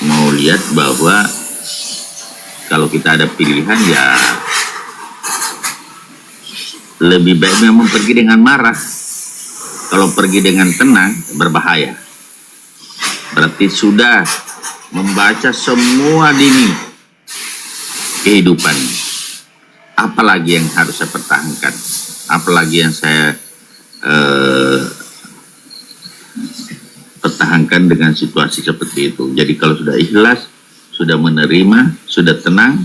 Speaker 7: mau lihat bahwa kalau kita ada pilihan, ya lebih baik memang pergi dengan marah. Kalau pergi dengan tenang berbahaya. Berarti sudah membaca semua lini kehidupan. Apalagi yang harus saya pertahankan? Apalagi yang saya pertahankan dengan situasi seperti itu. Jadi kalau sudah ikhlas, sudah menerima, sudah tenang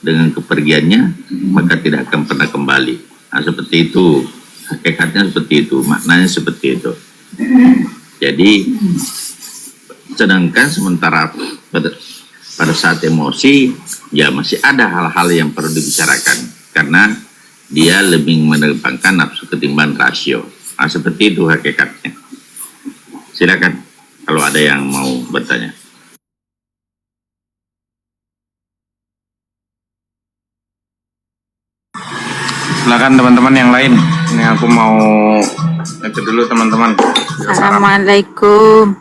Speaker 7: dengan kepergiannya, maka tidak akan pernah kembali. Nah, seperti itu, hakikatnya seperti itu, maknanya seperti itu. Jadi, sedangkan sementara pada saat emosi, ya masih ada hal-hal yang perlu dibicarakan, karena dia lebih mengedepankan nafsu ketimbang rasio. Nah, seperti itu hakikatnya. Silakan kalau ada yang mau bertanya.
Speaker 1: Silakan teman-teman yang lain. Ini aku mau itu dulu teman-teman.
Speaker 4: Assalamualaikum.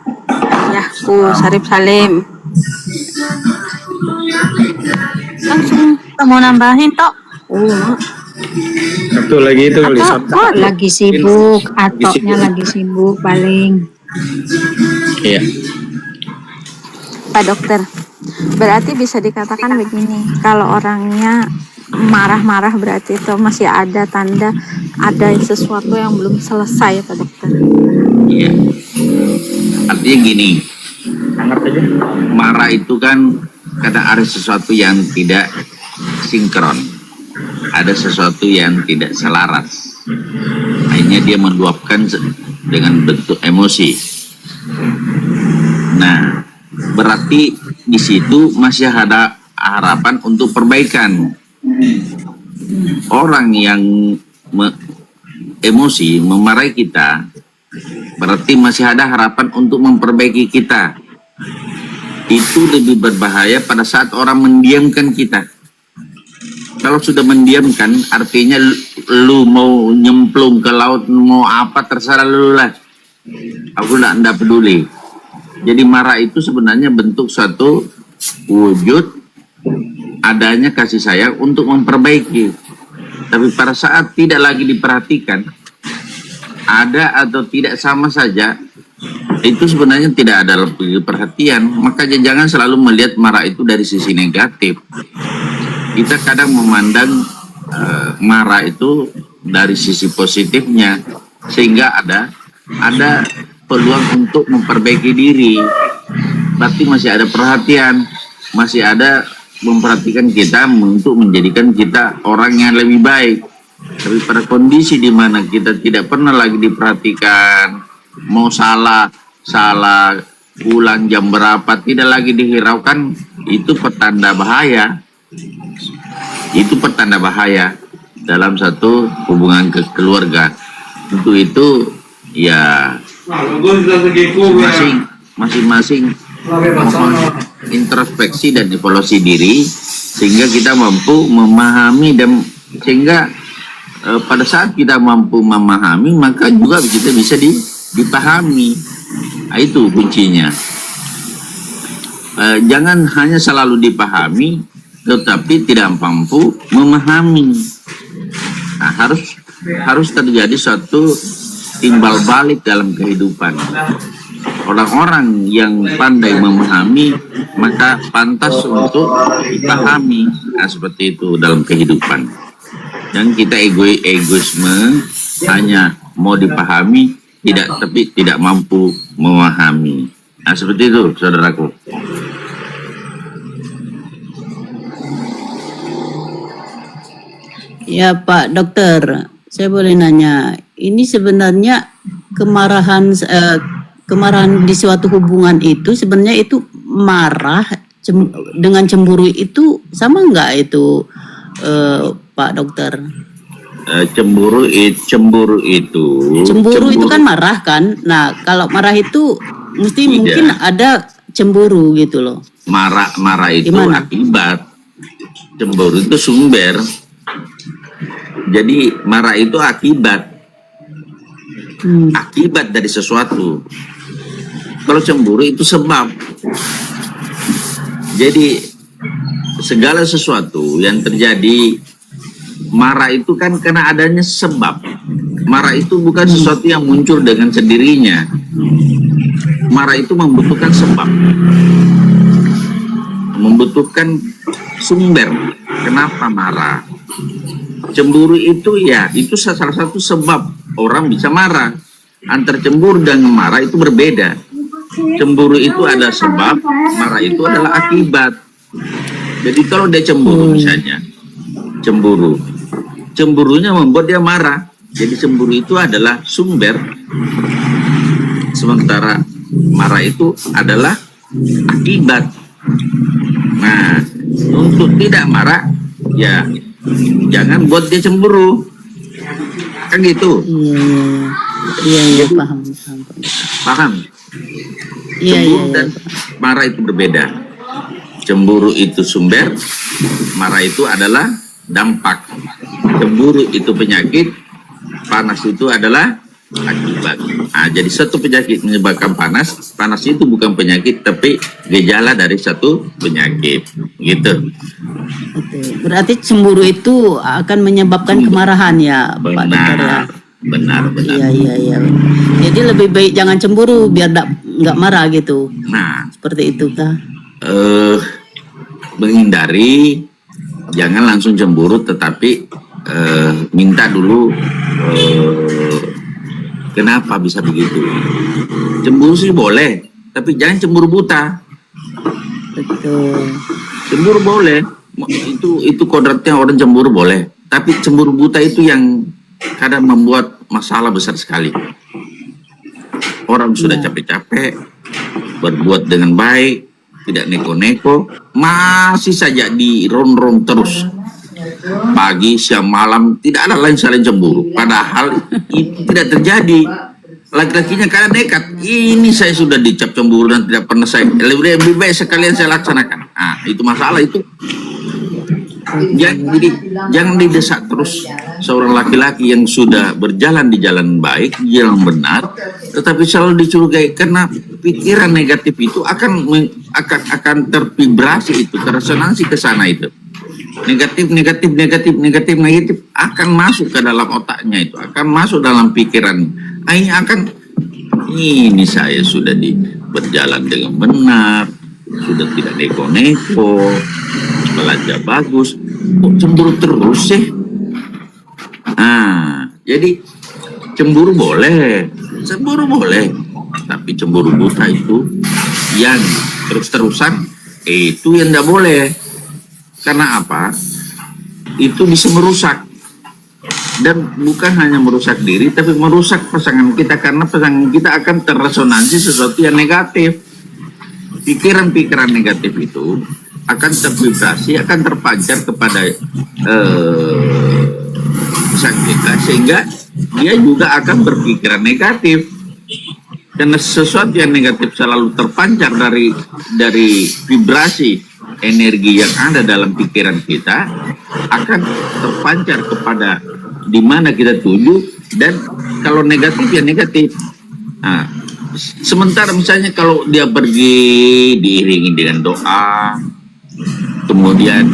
Speaker 4: Yahku Sarip Salim. Langsung kita mau nambahin tok.
Speaker 1: Satu lagi itu
Speaker 11: Lagi sibuk, atoknya lagi sibuk paling.
Speaker 7: Iya.
Speaker 4: Pak Dokter, berarti bisa dikatakan begini, kalau orangnya marah-marah berarti itu masih ada tanda ada sesuatu yang belum selesai, Pak Dokter.
Speaker 7: Iya. Artinya gini, marah itu kan kadang ada sesuatu yang tidak sinkron, ada sesuatu yang tidak selaras. Akhirnya dia meluapkan dengan bentuk emosi. Nah, berarti di situ masih ada harapan untuk perbaikan. Orang yang emosi memarahi kita, berarti masih ada harapan untuk memperbaiki kita. Itu lebih berbahaya pada saat orang mendiamkan kita. Kalau sudah mendiamkan, artinya lu mau nyemplung ke laut, mau apa terserah lu lah. Aku enggak peduli. Jadi marah itu sebenarnya bentuk suatu wujud adanya kasih sayang untuk memperbaiki. Tapi pada saat tidak lagi diperhatikan, ada atau tidak sama saja, itu sebenarnya tidak ada perhatian. Makanya jangan selalu melihat marah itu dari sisi negatif. Kita kadang memandang marah itu dari sisi positifnya, sehingga ada peluang untuk memperbaiki diri. Berarti masih ada perhatian, masih ada memperhatikan kita untuk menjadikan kita orang yang lebih baik. Tapi pada kondisi di mana kita tidak pernah lagi diperhatikan, mau salah, pulang jam berapa, tidak lagi dihiraukan, itu petanda bahaya. Itu petanda bahaya dalam satu hubungan keluarga. Untuk itu ya masing-masing introspeksi dan evaluasi diri sehingga kita mampu memahami dan sehingga pada saat kita mampu memahami maka juga kita bisa dipahami. Nah, itu kuncinya. Jangan hanya selalu dipahami tetapi tidak mampu memahami. Nah, harus terjadi suatu timbal balik dalam kehidupan. Orang-orang yang pandai memahami maka pantas untuk dipahami. Nah, seperti itu dalam kehidupan. Dan kita egoisme hanya mau dipahami tapi tidak mampu memahami. Nah, seperti itu, saudaraku.
Speaker 2: Ya Pak Dokter, saya boleh nanya, ini sebenarnya kemarahan di suatu hubungan itu sebenarnya itu marah dengan cemburu itu sama nggak itu Pak Dokter?
Speaker 7: Cemburu itu
Speaker 2: kan marah kan? Nah kalau marah itu mesti mungkin ada cemburu gitu loh.
Speaker 7: Marah itu
Speaker 2: Gimana?
Speaker 7: Akibat, cemburu itu sumber. Jadi marah itu akibat dari sesuatu. Kalau cemburu itu sebab. Jadi segala sesuatu yang terjadi, marah itu kan karena adanya sebab. Marah itu bukan sesuatu yang muncul dengan sendirinya. Marah itu membutuhkan sebab, membutuhkan sumber. Kenapa marah? Cemburu itu ya, itu salah satu sebab orang bisa marah. Antar cemburu dan marah itu berbeda. Cemburu itu ada sebab, marah itu adalah akibat. Jadi kalau dia cemburu misalnya, cemburunya membuat dia marah. Jadi cemburu itu adalah sumber, sementara marah itu adalah akibat. Nah, untuk tidak marah, ya jangan buat dia cemburu, kan gitu.
Speaker 2: Iya, paham.
Speaker 7: Cemburu dan marah itu berbeda. Cemburu itu sumber, marah itu adalah dampak. Cemburu itu penyakit, panas itu adalah akibat. Nah, jadi satu penyakit menyebabkan panas itu bukan penyakit tapi gejala dari satu penyakit, gitu.
Speaker 2: Berarti cemburu itu akan menyebabkan kemarahan ya, Pak Dokter ya?
Speaker 7: Benar.
Speaker 2: Iya. Jadi lebih baik jangan cemburu biar nggak marah gitu.
Speaker 7: Nah,
Speaker 2: seperti itu kah?
Speaker 7: Menghindari, jangan langsung cemburu tetapi minta dulu kenapa bisa begitu. Cemburu sih boleh, tapi jangan cemburu buta.
Speaker 2: Betul.
Speaker 7: Cemburu boleh, itu kodratnya orang cemburu boleh, tapi cemburu buta itu yang kadang membuat masalah besar sekali. Orang sudah capek-capek berbuat dengan baik, tidak neko-neko, masih saja dironron terus. Pagi, siang, malam, tidak ada lain selain cemburu. Padahal itu tidak terjadi. Laki-lakinya karena nekat. Ini saya sudah dicap cemburu dan tidak pernah saya. Lebih baik sekalian saya laksanakan. Nah, itu masalah itu. Jangan didesak terus seorang laki-laki yang sudah berjalan di jalan baik, jalan benar, tetapi selalu dicurigai karena pikiran negatif itu akan tervibrasi itu, terresonansi ke sana itu. Negatif akan masuk ke dalam otaknya itu, akan masuk dalam pikiran. Ini saya sudah berjalan dengan benar, sudah tidak neko-neko, belajar bagus, kok cemburu terus sih? Nah, jadi cemburu boleh, tapi cemburu buta itu yang terus-terusan itu yang tidak boleh. Karena apa? Itu bisa merusak. Dan bukan hanya merusak diri, tapi merusak pasangan kita. Karena pasangan kita akan terresonansi sesuatu yang negatif. Pikiran-pikiran negatif itu akan tervibrasi, akan terpancar kepada pasangan kita. Sehingga dia juga akan berpikiran negatif. Karena sesuatu yang negatif selalu terpancar dari vibrasi energi yang ada dalam pikiran kita akan terpancar kepada di mana kita tuju, dan kalau negatif ya negatif. Nah, sementara misalnya kalau dia pergi diiringi dengan doa, kemudian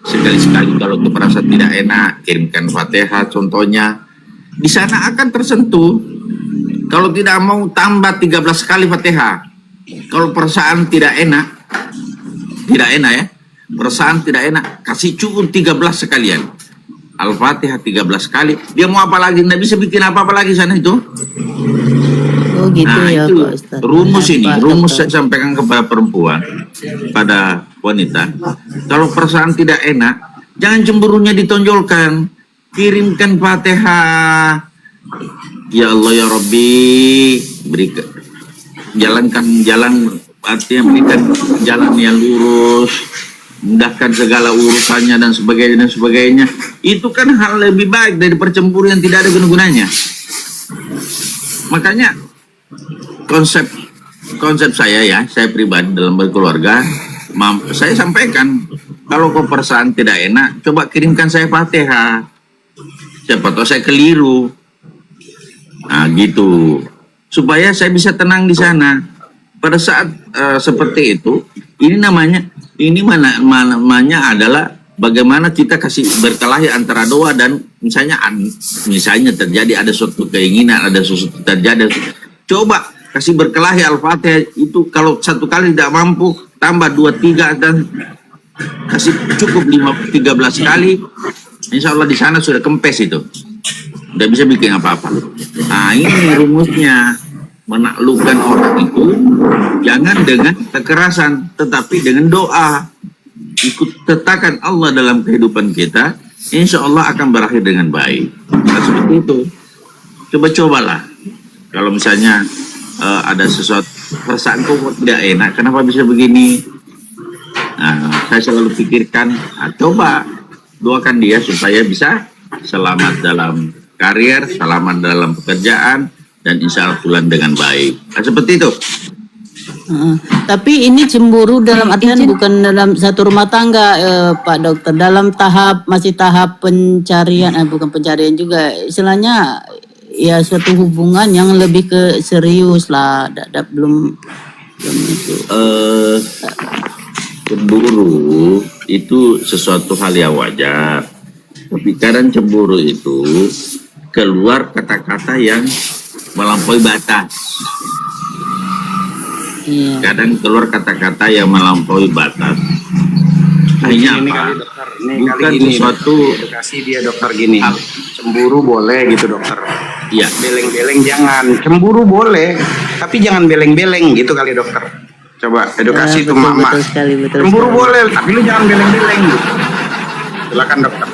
Speaker 7: sekali-sekali kalau itu merasa tidak enak kirimkan Fatihah contohnya, di sana akan tersentuh. Kalau tidak mau tambah 13 kali Fatihah. Kalau perasaan tidak enak ya, perasaan tidak enak, kasih cukup 13 sekalian. Al-Fatihah 13 kali. Dia mau apa lagi? Nggak bisa bikin apa-apa lagi sana itu.
Speaker 2: Oh gitu
Speaker 7: Nah,
Speaker 2: ya
Speaker 7: itu
Speaker 2: Pak Ustadz.
Speaker 7: rumus ini,
Speaker 2: Pak
Speaker 7: rumus
Speaker 2: Dokter.
Speaker 7: saya sampaikan kepada perempuan, pada wanita. Kalau perasaan tidak enak, jangan cemburunya ditonjolkan. Kirimkan Fatihah. Ya Allah ya Rabbi, berikan artinya berikan jalan yang lurus, mudahkan segala urusannya dan sebagainya. Itu kan hal lebih baik dari percemburuan yang tidak ada guna-gunanya. Makanya konsep saya pribadi dalam berkeluarga, saya sampaikan, kalau kau perasaan tidak enak, coba kirimkan saya Fatihah. Siapa tahu saya keliru. Nah gitu, supaya saya bisa tenang di sana. Pada saat seperti itu, ini namanya adalah bagaimana kita kasih berkelahi antara doa dan misalnya terjadi ada suatu keinginan, ada sesuatu terjadi. Coba kasih berkelahi Al-Fatihah itu, kalau satu kali tidak mampu tambah 2, 3 dan kasih cukup 13 kali. Insya Allah di sana sudah kempes itu. Udah bisa bikin apa-apa. Nah ini rumusnya, menaklukkan orang itu jangan dengan kekerasan, tetapi dengan doa. Ikut tetapkan Allah dalam kehidupan kita, insya Allah akan berakhir dengan baik. Nah, seperti itu. Coba-cobalah. Kalau misalnya ada sesuatu perasaan kok tidak enak, kenapa bisa begini? Nah, saya selalu pikirkan, coba doakan dia supaya bisa selamat dalam karir, selamat dalam pekerjaan, dan insya Allah pulang dengan baik. Nah, seperti itu.
Speaker 2: Tapi ini cemburu dalam artian bukan dalam satu rumah tangga, Pak Dokter. Dalam masih tahap pencarian, bukan pencarian juga. Istilahnya ya suatu hubungan yang lebih ke serius lah. Belum itu.
Speaker 7: Cemburu itu sesuatu hal yang wajar. Tapi kadang cemburu itu keluar kata-kata yang melampaui batas.
Speaker 2: Iya.
Speaker 7: Kadang keluar kata-kata yang melampaui batas. Hanya apa? Bukan sesuatu
Speaker 1: Edukasi dia dokter gini. Cemburu boleh gitu dokter.
Speaker 7: ya.
Speaker 1: Beleng-beleng jangan. Cemburu boleh, tapi jangan beleng-beleng gitu kali dokter. Coba edukasi tuh mama.
Speaker 2: Betul sekali, betul
Speaker 1: Cemburu
Speaker 2: sekali.
Speaker 1: boleh, tapi lu jangan beleng-beleng gitu. Silakan dokter.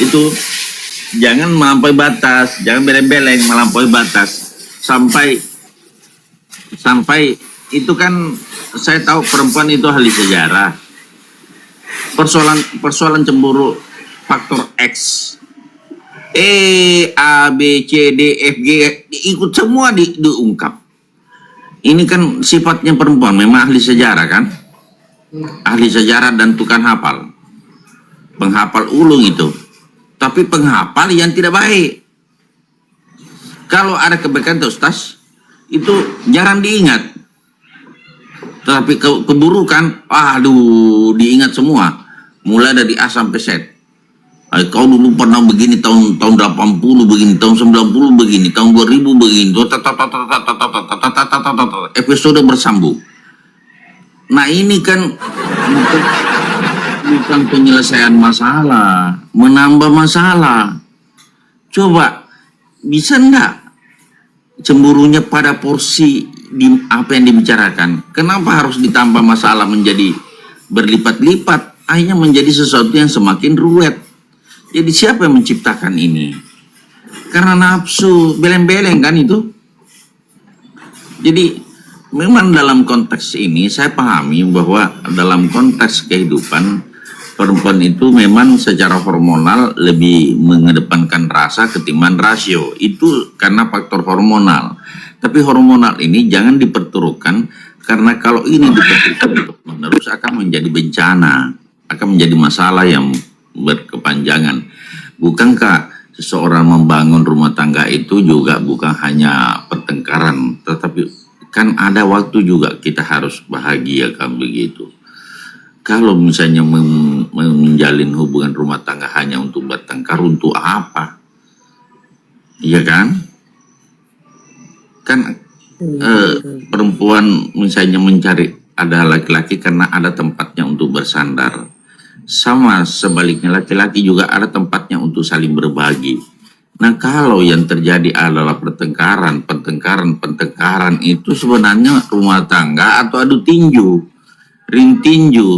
Speaker 7: Itu jangan melampaui batas, jangan beleng-beleng melampaui batas sampai itu kan saya tahu perempuan itu ahli sejarah. Persoalan cemburu faktor X, A, B, C, D, F, G ikut semua diungkap. Ini kan sifatnya perempuan, memang ahli sejarah kan, ahli sejarah dan tukang hafal, penghafal ulung itu. Tapi penghafal yang tidak baik. Kalau ada kebaikan Ustaz, itu jarang diingat. Tapi keburukan, diingat semua. Mulai dari A sampai Z. Kau dulu pernah begini tahun 80 begini, tahun 90 begini, tahun 2000 begini. Episode bersambung. Nah ini kan bukan penyelesaian masalah, menambah masalah. Coba, bisa enggak cemburunya pada porsi apa yang dibicarakan? Kenapa harus ditambah masalah menjadi berlipat-lipat? Akhirnya menjadi sesuatu yang semakin ruwet. Jadi siapa yang menciptakan ini? Karena nafsu, beleng-beleng kan itu. Jadi memang dalam konteks ini saya pahami bahwa dalam konteks kehidupan perempuan itu memang secara hormonal lebih mengedepankan rasa ketimbang rasio. Itu karena faktor hormonal. Tapi hormonal ini jangan diperturutkan Karena kalau ini dipikirkan terus akan menjadi bencana, akan menjadi masalah yang berkepanjangan. Bukankah seseorang membangun rumah tangga itu juga bukan hanya pertengkaran, tetapi kan ada waktu juga kita harus bahagia, kan begitu. Kalau misalnya menjalin hubungan rumah tangga hanya untuk bertengkar, untuk apa? Iya kan? Kan perempuan misalnya mencari ada laki-laki karena ada tempatnya untuk bersandar. Sama sebaliknya laki-laki juga ada tempatnya untuk saling berbagi. Nah kalau yang terjadi adalah pertengkaran itu sebenarnya rumah tangga atau adu tinju, ring tinju.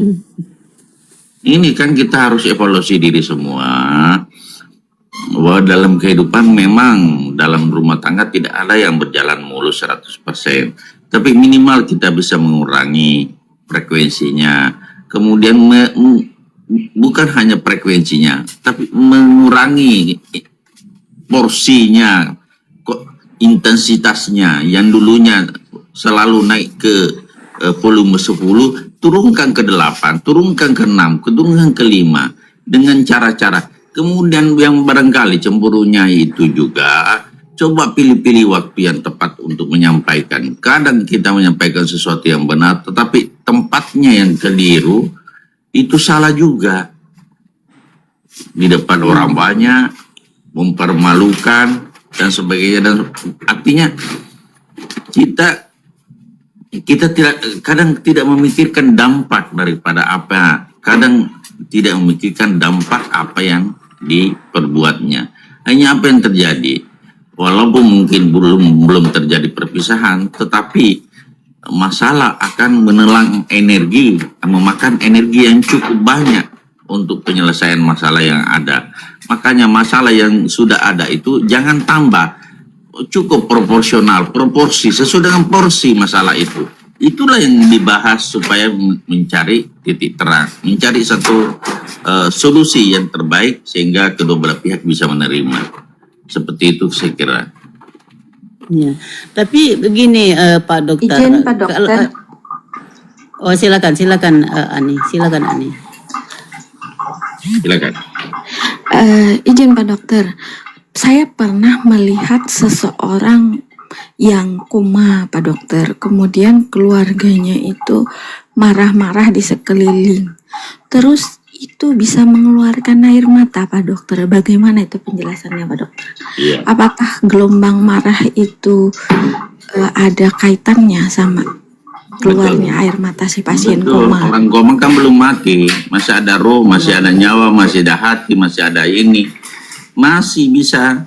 Speaker 7: Ini kan kita harus evaluasi diri semua. Bahwa dalam kehidupan memang dalam rumah tangga tidak ada yang berjalan mulus 100%. Tapi minimal kita bisa mengurangi frekuensinya. Kemudian bukan hanya frekuensinya, tapi mengurangi porsinya, intensitasnya yang dulunya selalu naik ke volume 10, turunkan ke 8, turunkan ke 6, turunkan ke 5 dengan cara-cara. Kemudian yang barangkali cemburunya itu juga coba pilih-pilih waktu yang tepat untuk menyampaikan. Kadang kita menyampaikan sesuatu yang benar, tetapi tempatnya yang keliru, itu salah juga. Di depan orang banyak, mempermalukan, dan sebagainya. Dan artinya kita kadang tidak memikirkan dampak daripada apa, kadang tidak memikirkan dampak apa yang diperbuatnya. Hanya apa yang terjadi. Walaupun mungkin belum terjadi perpisahan, tetapi masalah akan menelan energi, memakan energi yang cukup banyak untuk penyelesaian masalah yang ada. Makanya masalah yang sudah ada itu jangan tambah, cukup proporsional, proporsi, sesuai dengan porsi masalah itu. Itulah yang dibahas supaya mencari titik terang, mencari satu solusi yang terbaik sehingga kedua belah pihak bisa menerima. Seperti itu saya kira.
Speaker 2: Ya, tapi begini Pak Dokter.
Speaker 4: Izin Pak Dokter.
Speaker 2: Oh silakan Ani, silakan Ani.
Speaker 7: Silakan.
Speaker 4: Izin Pak Dokter, saya pernah melihat seseorang yang koma Pak Dokter, kemudian keluarganya itu marah-marah di sekeliling, terus itu bisa mengeluarkan air mata Pak Dokter. Bagaimana itu penjelasannya Pak Dokter?
Speaker 7: Iya.
Speaker 4: Apakah gelombang marah itu ada kaitannya sama keluarnya air mata si pasien
Speaker 7: Betul.
Speaker 4: koma?
Speaker 7: Orang koma kan belum mati, masih ada roh, masih ada nyawa, masih ada hati, masih ada ini, masih bisa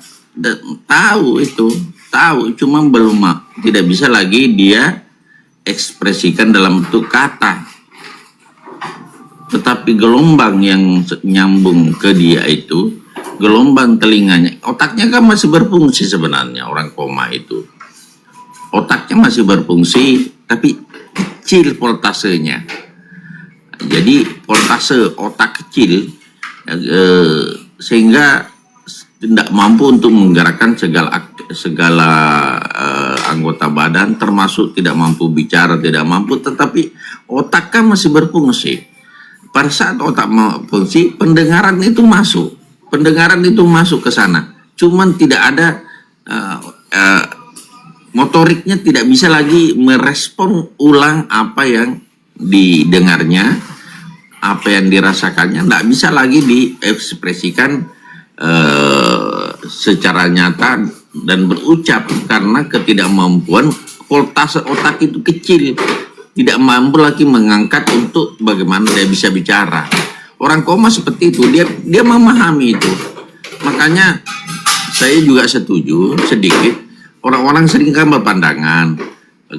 Speaker 7: tahu itu, tahu, cuma belum tidak bisa lagi dia ekspresikan dalam bentuk kata. Tetapi gelombang yang nyambung ke dia itu, gelombang telinganya, otaknya kan masih berfungsi sebenarnya orang koma itu. Otaknya masih berfungsi, tapi kecil voltasenya. Jadi voltase otak kecil, sehingga tidak mampu untuk menggerakkan segala anggota badan, termasuk tidak mampu bicara, tidak mampu, tetapi otak kan masih berfungsi. Pada saat otak berfungsi, pendengaran itu masuk ke sana. Cuman tidak ada motoriknya, tidak bisa lagi merespon ulang apa yang didengarnya, apa yang dirasakannya, tidak bisa lagi diekspresikan secara nyata dan berucap karena ketidakmampuan voltase otak itu kecil. Tidak mampu lagi mengangkat untuk bagaimana dia bisa bicara. Orang koma seperti itu, dia memahami itu. Makanya saya juga setuju sedikit. Orang-orang sering kan berpandangan,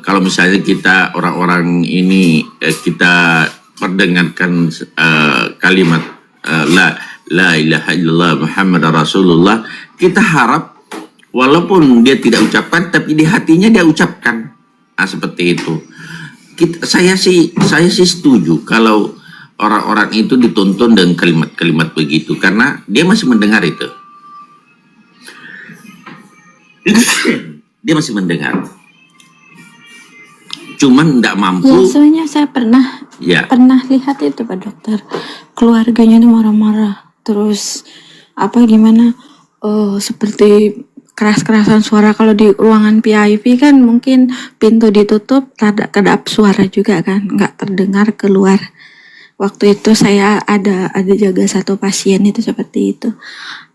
Speaker 7: kalau misalnya kita orang-orang ini kita perdengarkan kalimat la ilaha illallah Muhammad Rasulullah, kita harap walaupun dia tidak ucapkan, tapi di hatinya dia ucapkan. Seperti itu. Saya sih setuju kalau orang-orang itu dituntun dengan kalimat-kalimat begitu, karena dia masih mendengar itu. Dia masih mendengar. cuman tidak
Speaker 4: Ya,
Speaker 7: mampu.
Speaker 4: soalnya saya pernah
Speaker 7: Ya,
Speaker 4: lihat itu Pak Dokter, keluarganya tuh marah-marah, terus apa gimana, seperti keras-kerasan suara. Kalau di ruangan PIV kan mungkin pintu ditutup, rada kedap suara juga kan, nggak terdengar keluar. Waktu itu saya ada jaga satu pasien itu seperti itu.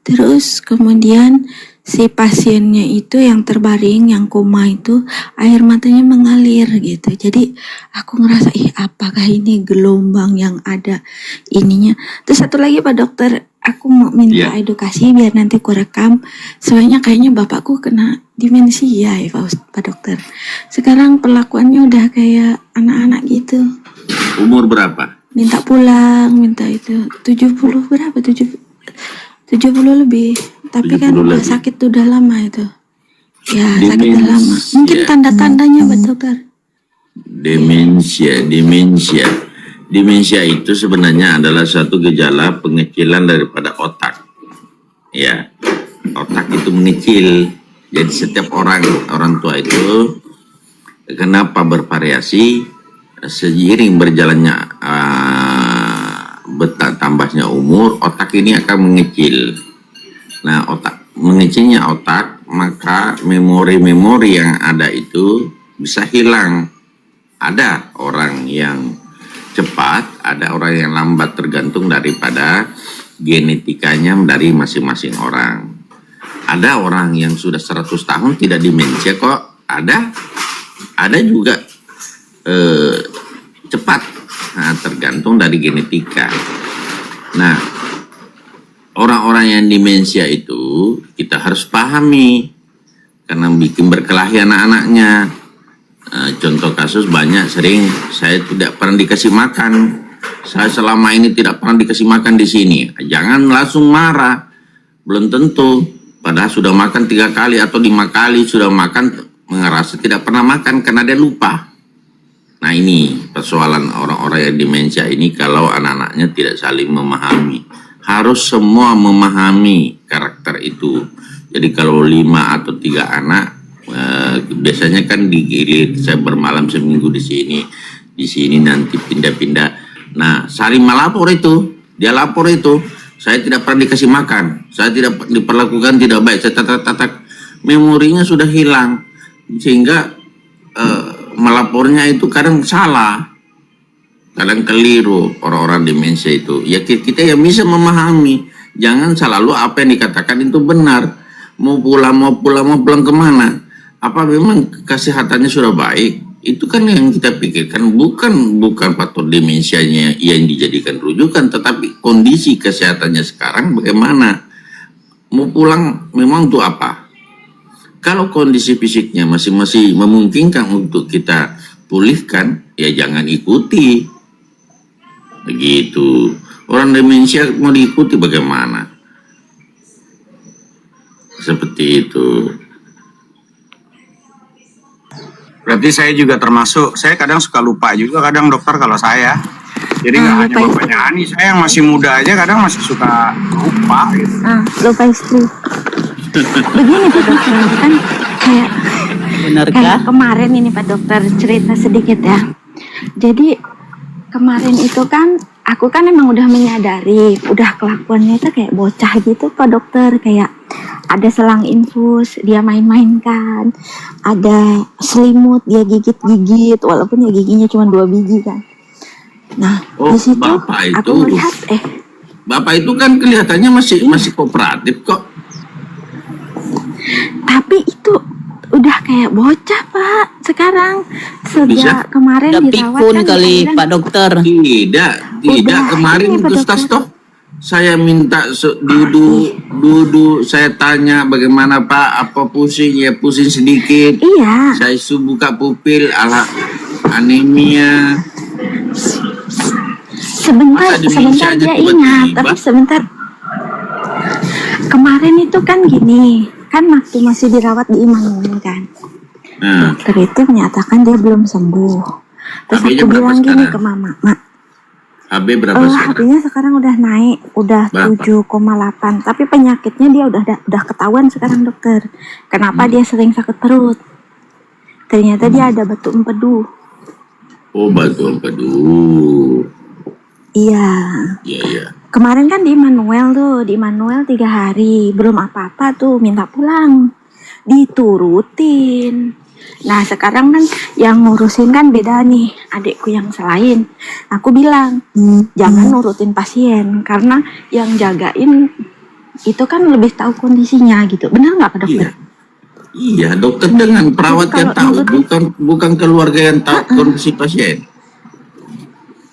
Speaker 4: Terus kemudian si pasiennya itu yang terbaring, yang koma itu, air matanya mengalir gitu. Jadi aku ngerasa, apakah ini gelombang yang ada ininya. Terus satu lagi Pak Dokter, aku mau minta
Speaker 7: Iya.
Speaker 4: edukasi biar nanti ku rekam. Soalnya kayaknya bapakku kena demensia ya Pak Dokter. Sekarang perlakuannya udah kayak anak-anak gitu.
Speaker 7: umur berapa?
Speaker 4: Minta pulang, minta itu 70 berapa? 70 lebih. Tapi kan
Speaker 7: 70 lebih.
Speaker 4: sakit udah lama itu. Ya, sakit udah lama. Mungkin
Speaker 7: Demensia.
Speaker 4: tanda-tandanya Pak Dokter.
Speaker 7: Demensia itu sebenarnya adalah suatu gejala pengecilan daripada otak. Ya, otak itu mengecil. Jadi setiap orang tua itu kenapa bervariasi seiring berjalannya tambahnya umur, otak ini akan mengecil. Nah, mengecilnya otak, maka memori-memori yang ada itu bisa hilang. Ada orang yang cepat, ada orang yang lambat, tergantung daripada genetikanya dari masing-masing orang. Ada orang yang sudah 100 tahun tidak demensia kok, ada juga cepat. Nah, tergantung dari genetika. Nah, orang-orang yang demensia itu kita harus pahami karena bikin berkelahi anak-anaknya. Contoh kasus banyak, sering saya tidak pernah dikasih makan. Saya selama ini tidak pernah dikasih makan di sini. Jangan langsung marah. Belum tentu. Padahal sudah makan 3 kali atau 5 kali sudah makan, merasa tidak pernah makan karena dia lupa. Nah, ini persoalan orang-orang yang demensia ini kalau anak-anaknya tidak saling memahami. Harus semua memahami karakter itu. Jadi kalau 5 atau 3 anak, biasanya kan digilir, saya bermalam seminggu di sini nanti pindah-pindah. Nah, saling melapor itu, dia lapor itu, saya tidak pernah dikasih makan, saya tidak diperlakukan tidak baik, saya tatak, memorinya sudah hilang, sehingga melapornya itu kadang salah, kadang keliru orang-orang demensia itu. Ya kita yang bisa memahami, jangan selalu apa yang dikatakan itu benar. Mau pulang kemana? Apa memang kesehatannya sudah baik? Itu kan yang kita pikirkan, bukan faktor demensianya yang dijadikan rujukan, tetapi kondisi kesehatannya sekarang bagaimana? Mau pulang memang untuk apa? Kalau kondisi fisiknya masih memungkinkan untuk kita pulihkan, ya jangan ikuti. Begitu. Orang demensia mau diikuti bagaimana? Seperti itu.
Speaker 1: Berarti saya juga termasuk, saya kadang suka lupa juga kadang dokter kalau saya. Jadi nggak hanya bapaknya Ani, saya yang masih muda aja kadang masih suka lupa gitu.
Speaker 4: Lupa istri. Begini Pak Dokter, kan kayak kemarin ini Pak Dokter, cerita sedikit ya. Jadi kemarin itu kan aku kan emang udah menyadari, udah kelakuannya itu kayak bocah gitu Pak Dokter, kayak ada selang infus dia main-mainkan, ada selimut dia gigit-gigit walaupun ya giginya cuma 2 biji kan. Nah, di situ aku melihat
Speaker 7: Bapak itu kan kelihatannya masih kooperatif kok.
Speaker 4: Tapi itu udah kayak bocah Pak sekarang, sejak kemarin
Speaker 2: Udah
Speaker 4: dirawat
Speaker 2: pikun
Speaker 4: kan
Speaker 2: kali
Speaker 4: dibilang,
Speaker 2: Pak Dokter.
Speaker 7: Tidak kemarin
Speaker 4: ini, Pak
Speaker 7: itu
Speaker 4: Dokter.
Speaker 7: tas toh. Saya minta duduk, saya tanya bagaimana Pak, apa pusing, ya pusing sedikit.
Speaker 4: Iya.
Speaker 7: Saya buka pupil, anemia.
Speaker 4: Sebentar dia ingat, tapi sebentar. Kemarin itu kan gini, kan waktu masih dirawat di Immanuel kan. Dokter itu menyatakan dia belum sembuh. Terus
Speaker 7: HB-nya
Speaker 4: aku
Speaker 7: berapa
Speaker 4: bilang gini
Speaker 7: sekarang?
Speaker 4: ke Mama, Mak,
Speaker 7: HB berapa sekarang?
Speaker 4: HB-nya sekarang udah naik, udah
Speaker 7: Berapa?
Speaker 4: 7,8. Tapi penyakitnya dia udah ketahuan sekarang dokter. Kenapa dia sering sakit perut? Ternyata dia ada batu empedu.
Speaker 7: Oh, batu empedu.
Speaker 4: Iya.
Speaker 7: Iya.
Speaker 4: Kemarin kan di Immanuel 3 hari, belum apa-apa tuh, minta pulang. Diturutin. Nah sekarang kan yang ngurusin kan beda nih, adikku yang selain. Aku bilang, jangan nurutin pasien, karena yang jagain itu kan lebih tahu kondisinya gitu. Benar nggak Pak Dokter?
Speaker 7: Iya, dokter dengan perawat yang tahu, bukan keluarga yang tahu kondisi pasien.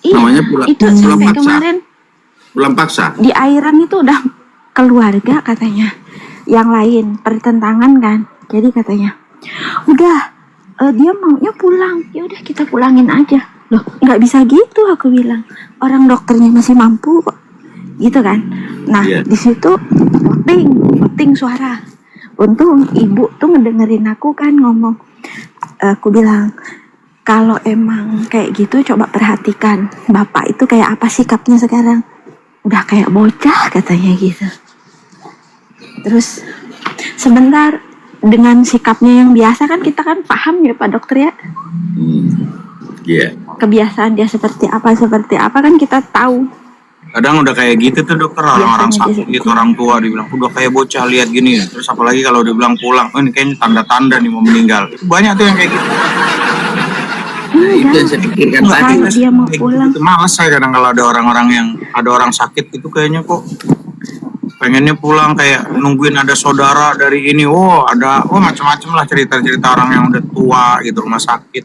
Speaker 4: Iya,
Speaker 7: Namanya pulang
Speaker 4: sampai
Speaker 7: paksa.
Speaker 4: kemarin
Speaker 7: Pulang paksa.
Speaker 4: di airan itu udah keluarga katanya. Yang lain pertentangan kan. Jadi katanya, udah dia maunya pulang. Ya udah kita pulangin aja. Loh, nggak bisa gitu aku bilang. Orang dokternya masih mampu kok. Gitu kan. Nah, di situ voting suara. Untung ibu tuh ngedengerin aku kan ngomong. Aku bilang, kalau emang kayak gitu coba perhatikan. Bapak itu kayak apa sikapnya sekarang? Udah kayak bocah katanya gitu. Terus sebentar, dengan sikapnya yang biasa kan kita kan paham ya Pak Dokter ya.
Speaker 7: Iya.
Speaker 4: Kebiasaan dia seperti apa kan kita tahu.
Speaker 1: Kadang udah kayak gitu tuh dokter, orang-orang sakit, orang tua dibilang udah kayak bocah lihat gini. Terus apalagi kalau dibilang pulang, oh ini kayaknya tanda-tanda nih mau meninggal. Banyak tuh yang kayak gitu.
Speaker 7: Itu yang saya pikirkan tadi.
Speaker 4: Dia mau pulang.
Speaker 1: Itu males saya kadang kalau ada orang-orang yang ada orang sakit itu kayaknya kok pengennya pulang, kayak nungguin ada saudara dari ini. Macam-macam lah cerita-cerita orang yang udah tua gitu rumah sakit.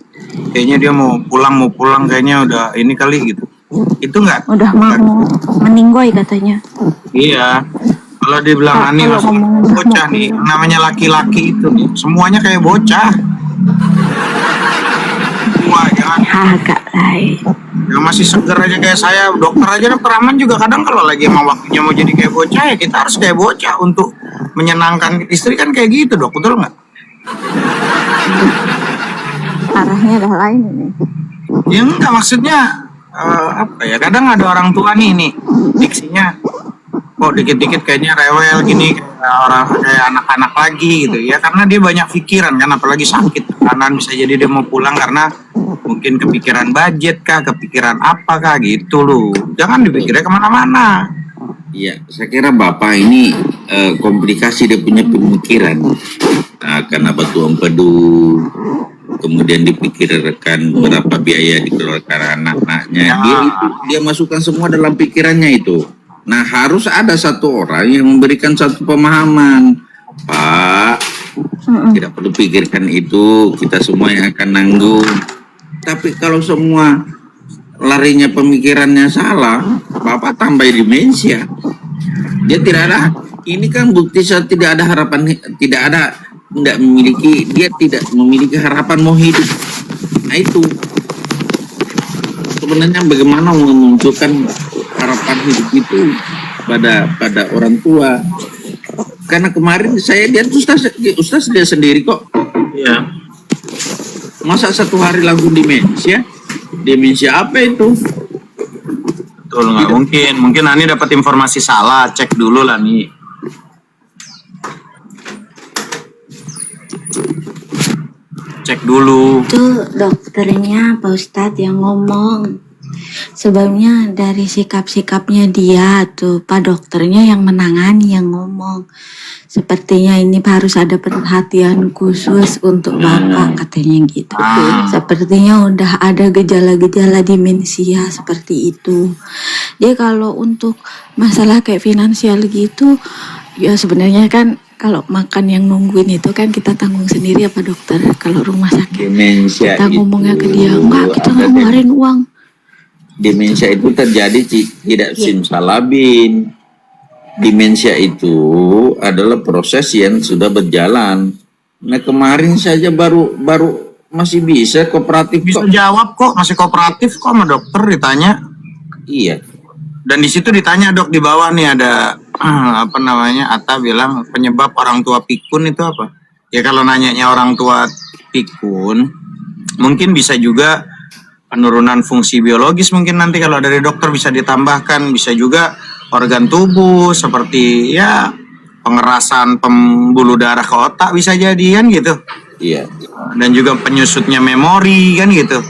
Speaker 1: Kayaknya dia mau pulang kayaknya udah ini kali gitu. Itu enggak?
Speaker 4: Udah mau meninggoy katanya.
Speaker 1: Iya. Kalau dibilang Ani bocah nih, namanya laki-laki itu nih, semuanya kayak bocah. Wah, jangan.
Speaker 4: Agak lain.
Speaker 1: Yang masih seger aja kayak saya, dokter Aman juga kadang kalau lagi emang waktunya mau jadi kayak bocah ya kita harus kayak bocah untuk menyenangkan istri kan kayak gitu dok, betul nggak?
Speaker 4: Arahnya udah lain ini.
Speaker 1: Ya enggak, maksudnya kadang ada orang tua nih diksinya kok dikit-dikit kayaknya rewel gini, kayak anak-anak lagi gitu ya, karena dia banyak pikiran kan, apalagi sakit kanan, bisa jadi dia mau pulang karena mungkin kepikiran budget kah, kepikiran apa kah gitu loh. Jangan dipikirnya kemana-mana.
Speaker 7: Iya, saya kira Bapak ini komplikasi dia punya pemikiran. Karena batu empedu, kemudian dipikirkan berapa biaya dikeluarkan anak-anaknya. Dia masukkan semua dalam pikirannya itu. Nah, harus ada satu orang yang memberikan satu pemahaman. Pak, tidak perlu pikirkan itu, kita semua yang akan nanggung. Tapi kalau semua larinya pemikirannya salah, Bapak tambah demensia. Dia tidak ada, ini kan bukti saya tidak ada harapan, dia tidak memiliki harapan mau hidup. Nah itu sebenarnya bagaimana memunculkan harapan hidup itu pada orang tua. Karena kemarin saya lihat Ustaz dia sendiri kok.
Speaker 1: Iya.
Speaker 7: Masa satu hari langsung demensia? Demensia apa itu?
Speaker 1: Betul, nggak mungkin. Mungkin Ani dapat informasi salah, cek dulu lah nih. Cek dulu.
Speaker 4: Itu dokternya Pak Ustadz yang ngomong. Sebabnya dari sikap-sikapnya dia tuh Pak dokternya yang menangani, yang ngomong. Sepertinya ini harus ada perhatian khusus untuk Bapak katanya gitu. Sepertinya udah ada gejala-gejala demensia seperti itu. Dia kalau untuk masalah kayak finansial gitu, ya sebenarnya kan kalau makan yang nungguin itu kan kita tanggung sendiri ya Pak dokter. Kalau rumah sakit
Speaker 7: Demensia
Speaker 4: kita ngomongnya ke dia, enggak kita nggak ngeluarin uang.
Speaker 7: Demensia itu terjadi tidak simsalabim. Demensia itu adalah proses yang sudah berjalan. Nah kemarin saja baru masih bisa kooperatif
Speaker 1: bisa kok. Jawab kok, masih kooperatif kok sama dokter ditanya.
Speaker 7: Iya.
Speaker 1: Dan di situ ditanya dok, di bawah nih ada Atta bilang penyebab orang tua pikun itu apa? Ya kalau nanyanya orang tua pikun, mungkin bisa juga penurunan fungsi biologis, mungkin nanti kalau dari dokter bisa ditambahkan, bisa juga organ tubuh seperti ya pengerasan pembuluh darah ke otak bisa jadi kan gitu.
Speaker 7: Iya.
Speaker 1: Dan juga penyusutnya memori kan gitu.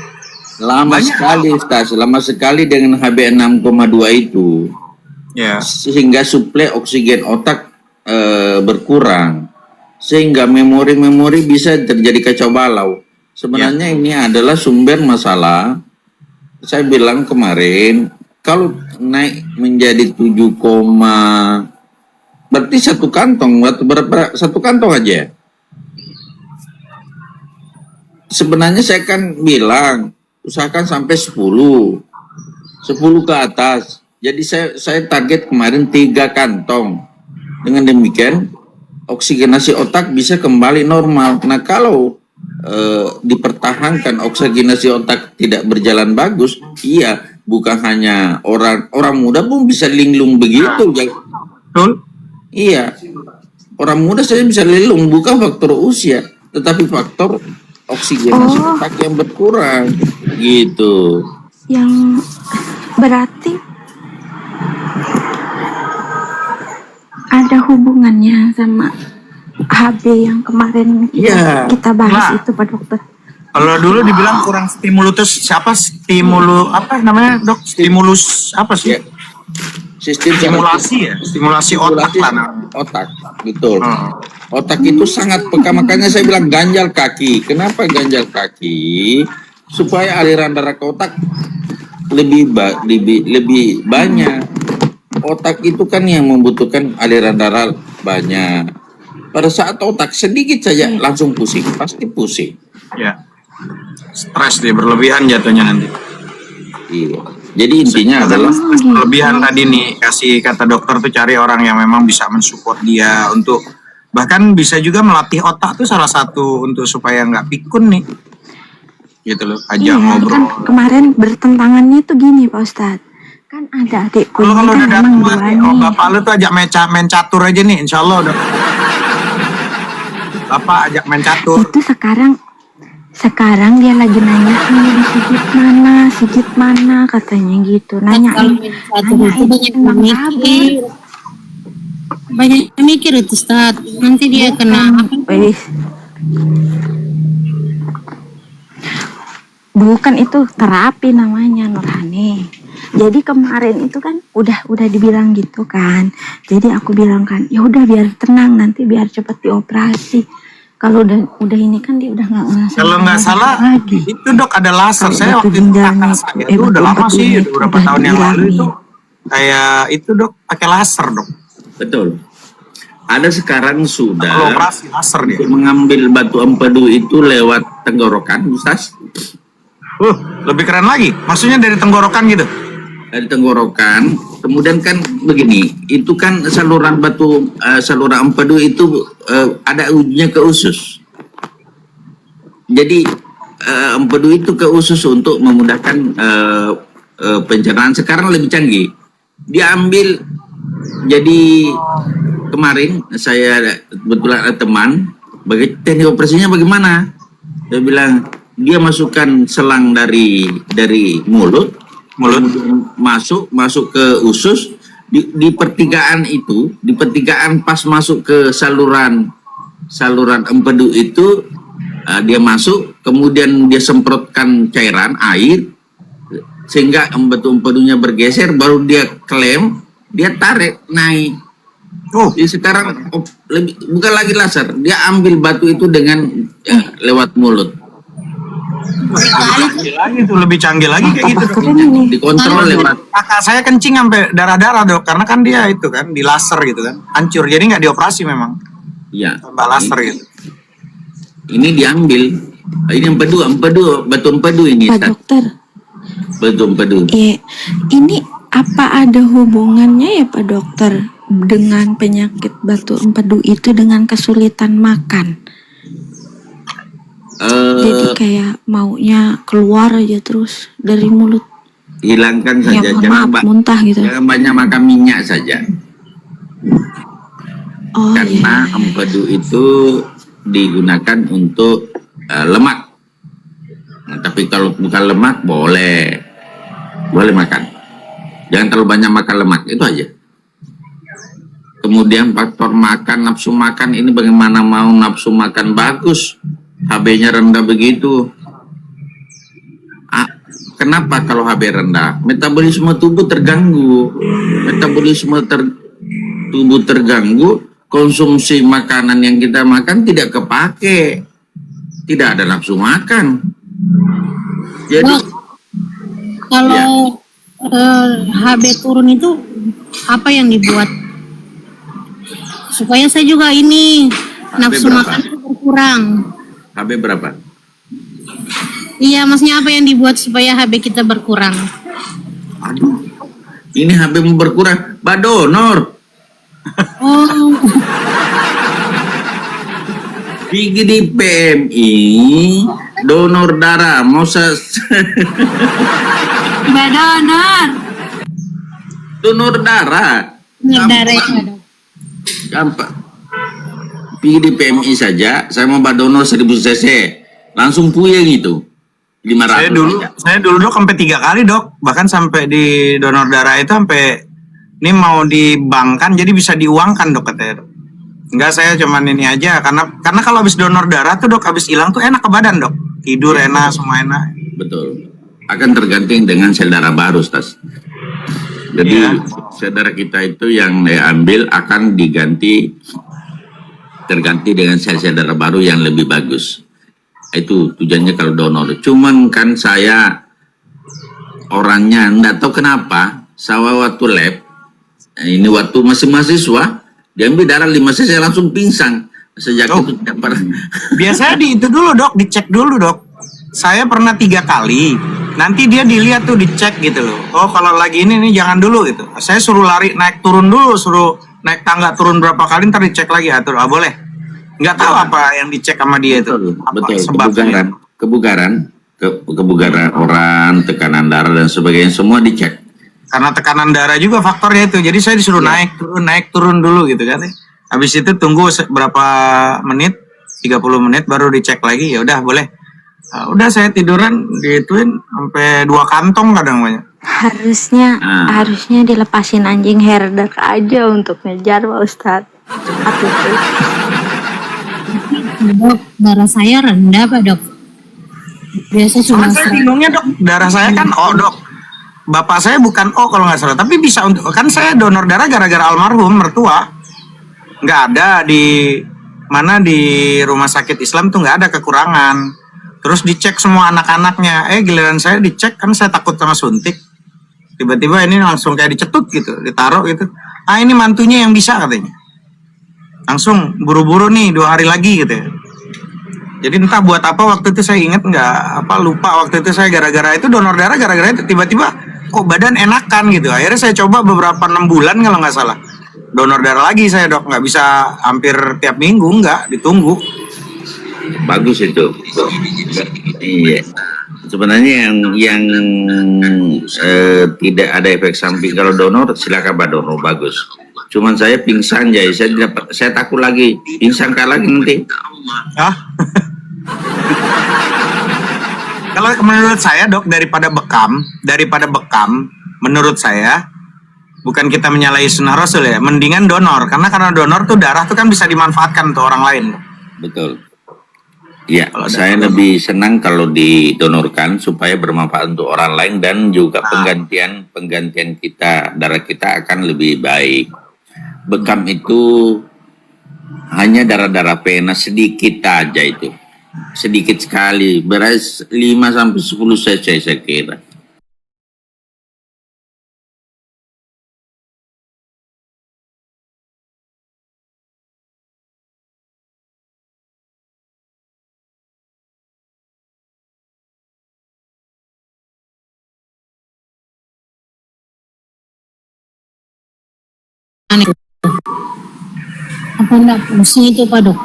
Speaker 7: Lama sekali, Ustaz. Lama sekali dengan HB 6,2 itu.
Speaker 1: Ya.
Speaker 7: Sehingga suplai oksigen otak berkurang. Sehingga memori-memori bisa terjadi kacau balau. Sebenarnya ini adalah sumber masalah. Saya bilang kemarin, kalau naik menjadi 7, berarti satu kantong, berapa satu kantong aja. Sebenarnya saya kan bilang usahakan sampai 10 ke atas. Jadi saya target kemarin 3 kantong. Dengan demikian oksigenasi otak bisa kembali normal. Nah kalau dipertahankan oksigenasi otak tidak berjalan bagus, iya, bukan hanya orang muda pun bisa linglung begitu.
Speaker 1: Betul.
Speaker 7: Iya, orang muda saja bisa linglung, bukan faktor usia, tetapi faktor oksigenasi otak yang berkurang gitu.
Speaker 4: Yang berarti ada hubungannya sama HB yang kemarin kita bahas itu Pak Dokter.
Speaker 1: Kalau dulu dibilang kurang stimulus apa namanya Dok? Stimulus apa sih? Stimulasi otak lah.
Speaker 7: Otak, betul. Otak itu sangat peka, makanya saya bilang ganjal kaki. Kenapa ganjal kaki? Supaya aliran darah ke otak lebih banyak. Otak itu kan yang membutuhkan aliran darah banyak. Pada saat otak sedikit saja langsung pusing, pasti pusing.
Speaker 1: Ya. Stres dia berlebihan jatuhnya nanti.
Speaker 7: Iya. Jadi intinya adalah
Speaker 1: berlebihan tadi nih, kasih kata dokter tuh cari orang yang memang bisa mensupport dia untuk, bahkan bisa juga melatih otak tuh salah satu untuk supaya nggak pikun nih. Gitu loh, ajak ngobrol.
Speaker 4: Kan kemarin bertentangannya tuh gini Pak Ustadz. Kan ada adikku
Speaker 1: kalau
Speaker 4: kan
Speaker 1: udah datang
Speaker 4: emang dua nih.
Speaker 1: bapak lu tuh ajak main catur aja nih, insya Allah udah. Bapak ajak main catur.
Speaker 4: Itu sekarang dia lagi nanya sigit mana katanya gitu.
Speaker 8: Kalau main catur itu banyak mikir itu Ustaz. Nanti dia kena
Speaker 4: Bukan, itu terapi namanya Nurhani. Jadi kemarin itu kan udah dibilang gitu kan. Jadi aku bilang kan, ya udah biar tenang, nanti biar cepat dioperasi. Kalau udah ini kan dia udah nggak ngerasa.
Speaker 1: Kalau nggak salah lagi. Itu Dok ada laser. Saya waktu itu kakak saya itu udah lama sih, udah beberapa tahun yang lalu itu kayak itu Dok pakai laser Dok.
Speaker 7: betul. Ada sekarang sudah
Speaker 1: kalau operasi laser dia.
Speaker 7: Mengambil batu empedu itu lewat tenggorokan, Ustaz.
Speaker 1: Lebih keren lagi. Maksudnya dari tenggorokan gitu.
Speaker 7: Dari tenggorokan, kemudian kan begini, itu kan saluran saluran empedu itu ada ujungnya ke usus. Jadi empedu itu ke usus untuk memudahkan pencernaan. Sekarang lebih canggih. Diambil, jadi kemarin saya kebetulan ada teman, teknik operasinya bagaimana? Dia bilang dia masukkan selang dari mulut masuk ke usus, di pertigaan itu, di pertigaan pas masuk ke saluran empedu itu, dia masuk, kemudian dia semprotkan cairan air sehingga empedunya bergeser, baru dia klem, dia tarik naik. Jadi sekarang bukan lagi laser, dia ambil batu itu dengan lewat mulut.
Speaker 1: Lebih canggih lagi kayak gitu Dok.
Speaker 7: Dikontrol lewat.
Speaker 1: Kakak saya kencing sampai darah-darah Dok, karena kan dia itu kan di laser gitu kan, hancur, jadi nggak dioperasi memang.
Speaker 7: Iya.
Speaker 1: Tambah laser gitu.
Speaker 7: Ini diambil, ini batu empedu ini.
Speaker 4: Pak Dokter.
Speaker 7: Batu empedu.
Speaker 4: Iya, ini apa ada hubungannya ya Pak Dokter dengan penyakit batu empedu itu dengan kesulitan makan? Jadi kayak maunya keluar aja terus dari mulut.
Speaker 7: Hilangkan saja, jangan
Speaker 4: muntah gitu.
Speaker 7: Jangan banyak makan minyak saja. Karena empedu itu digunakan untuk lemak. Nah, tapi kalau bukan lemak boleh makan. Jangan terlalu banyak makan lemak, itu aja. Kemudian faktor makan, nafsu makan ini bagaimana mau nafsu makan bagus, HB-nya rendah begitu. kenapa kalau HB rendah? Metabolisme tubuh terganggu. Tubuh terganggu, konsumsi makanan yang kita makan tidak kepake. Tidak ada nafsu makan. Jadi
Speaker 8: Dok, kalau HB turun itu apa yang dibuat? Supaya saya juga ini nafsu
Speaker 7: berapa?
Speaker 8: makan itu berkurang.
Speaker 7: HB berapa?
Speaker 8: Iya, maksudnya apa yang dibuat supaya HB kita berkurang?
Speaker 7: Aduh, ini HB mau berkurang. Mbak donor.
Speaker 8: Oh,
Speaker 7: Pergi di PMI, donor darah. Mau
Speaker 3: Mbak Donor.
Speaker 7: donor darah.
Speaker 8: darah ya, Dok.
Speaker 7: Gampang. Pergi di PMI saja, saya mau mbak donor 1000 cc. Langsung puyeng itu. 500
Speaker 1: Saya dulu dok sampai 3 kali dok, bahkan sampai di donor darah itu sampai ini mau dibangkan jadi bisa diuangkan dok katanya. Dok. Enggak, saya cuman ini aja karena kalau habis donor darah tuh dok habis hilang tuh enak ke badan dok, tidur enak, semua enak.
Speaker 7: Betul. Akan tergantung dengan sel darah baru, Tas. Jadi
Speaker 1: Iya.
Speaker 7: sel darah kita itu yang diambil akan terganti dengan sel-sel darah baru yang lebih bagus. Itu tujuannya kalau donor. Cuman kan saya orangnya enggak tahu kenapa, saya waktu lab, ini waktu masih mahasiswa, diambil darah 5 cc langsung pingsan. Sejak itu tidak pernah.
Speaker 1: Biasanya di itu dulu dok, dicek dulu dok. Saya pernah 3 kali. Nanti dia dilihat tuh, dicek gitu loh. Oh kalau lagi ini nih jangan dulu gitu. Saya suruh lari naik turun dulu, suruh naik tangga turun berapa kali, ntar dicek lagi atur. Ah boleh. Nggak tahu apa yang dicek sama dia itu. Apa
Speaker 7: Betul,
Speaker 1: sebabnya.
Speaker 7: kebugaran orang, tekanan darah dan sebagainya semua dicek.
Speaker 1: Karena tekanan darah juga faktornya itu. Jadi saya disuruh naik turun dulu gitu kan. Habis itu tunggu berapa menit, 30 menit baru dicek lagi. Ya udah boleh. Nah, udah saya tiduran diituin sampai 2 kantong kadang banyak.
Speaker 4: Harusnya dilepasin anjing herder aja untuk ngejar Pak Ustadz. Cepat itu.
Speaker 8: Dok, darah saya rendah Pak Dok. Biasa cuma
Speaker 1: Soalnya saya bingungnya dok, darah saya kan O dok. Bapak saya bukan O kalau nggak salah, tapi bisa untuk kan saya donor darah gara-gara almarhum mertua. Nggak ada di mana di rumah sakit Islam tuh nggak ada kekurangan. Terus dicek semua anak-anaknya. Giliran saya dicek kan saya takut sama suntik. Tiba-tiba ini langsung kayak dicetut gitu, ditaruh gitu. Ini mantunya yang bisa katanya. Langsung buru-buru nih 2 hari lagi gitu ya. Jadi entah buat apa waktu itu saya ingat lupa waktu itu saya gara-gara itu donor darah gara-gara itu tiba-tiba kok badan enakan gitu. Akhirnya saya coba beberapa 6 bulan kalau nggak salah. Donor darah lagi saya dok, nggak bisa hampir tiap minggu, nggak ditunggu.
Speaker 7: Bagus itu. Iya. Sebenarnya yang tidak ada efek samping kalau donor silakan Pak donor bagus. Cuman saya pingsan jadi saya takut lagi pingsan lagi nanti.
Speaker 1: Kalau menurut saya dok daripada bekam menurut saya bukan kita menyalahi sunnah Rasul ya, mendingan donor karena donor tuh darah tuh kan bisa dimanfaatkan untuk orang lain.
Speaker 7: Betul. Ya, saya lebih senang kalau didonorkan supaya bermanfaat untuk orang lain dan juga penggantian kita darah kita akan lebih baik. Bekam itu hanya darah-darah pena sedikit aja itu. Sedikit sekali, beras 5 sampai 10 cc saya kira.
Speaker 8: apa enggak pusing itu Pak Dok?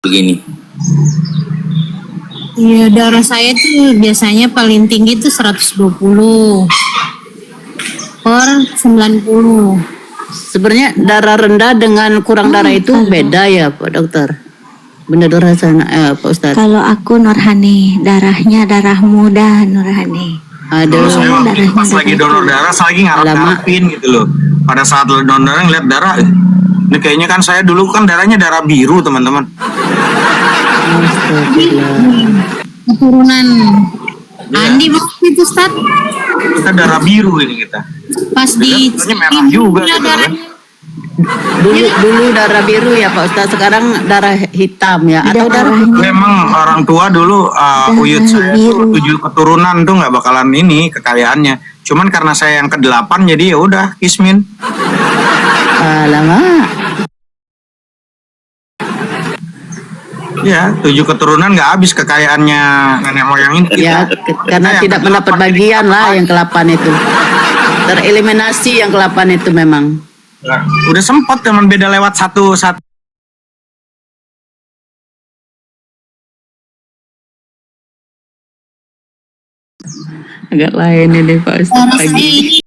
Speaker 7: Begini.
Speaker 8: Iya, darah saya tuh biasanya paling tinggi tuh 120 per 90.
Speaker 2: Sebenarnya darah rendah dengan kurang darah itu beda ya Pak Dokter? Menurut Pak Ustadz.
Speaker 4: Kalau aku Nurhani, darahnya darah muda Nurhani.
Speaker 1: Kalau saya
Speaker 2: Aduh,
Speaker 1: waktu itu pas lagi donor darah, saya lagi ngarep-ngarepin gitu loh. Pada saat donor darah ngeliat darah, ini kayaknya kan saya dulu kan darahnya darah biru teman-teman.
Speaker 8: Keturunan Andi waktu itu Ustaz.
Speaker 1: Kita darah biru ini kita.
Speaker 8: Pas di
Speaker 1: Darahnya merah juga gitu kan.
Speaker 2: dulu darah biru ya Pak Ustadz, sekarang darah hitam ya, atau darah
Speaker 1: Memang orang tua dulu uyut saya tuh 7 keturunan tuh nggak bakalan ini kekayaannya. Cuman karena saya yang ke-8 jadi ya udah kismin.
Speaker 2: alamak.
Speaker 1: Ya, 7 keturunan nggak habis kekayaannya nenek moyang ini.
Speaker 2: Ya, karena tidak mendapat bagian lah yang ke-8 itu. Tereliminasi yang ke-8 itu memang.
Speaker 1: Nah, udah sempat teman beda lewat satu.
Speaker 2: Agak lain ini Pak Ustadz
Speaker 8: Kalau saya
Speaker 2: pagi.
Speaker 8: ini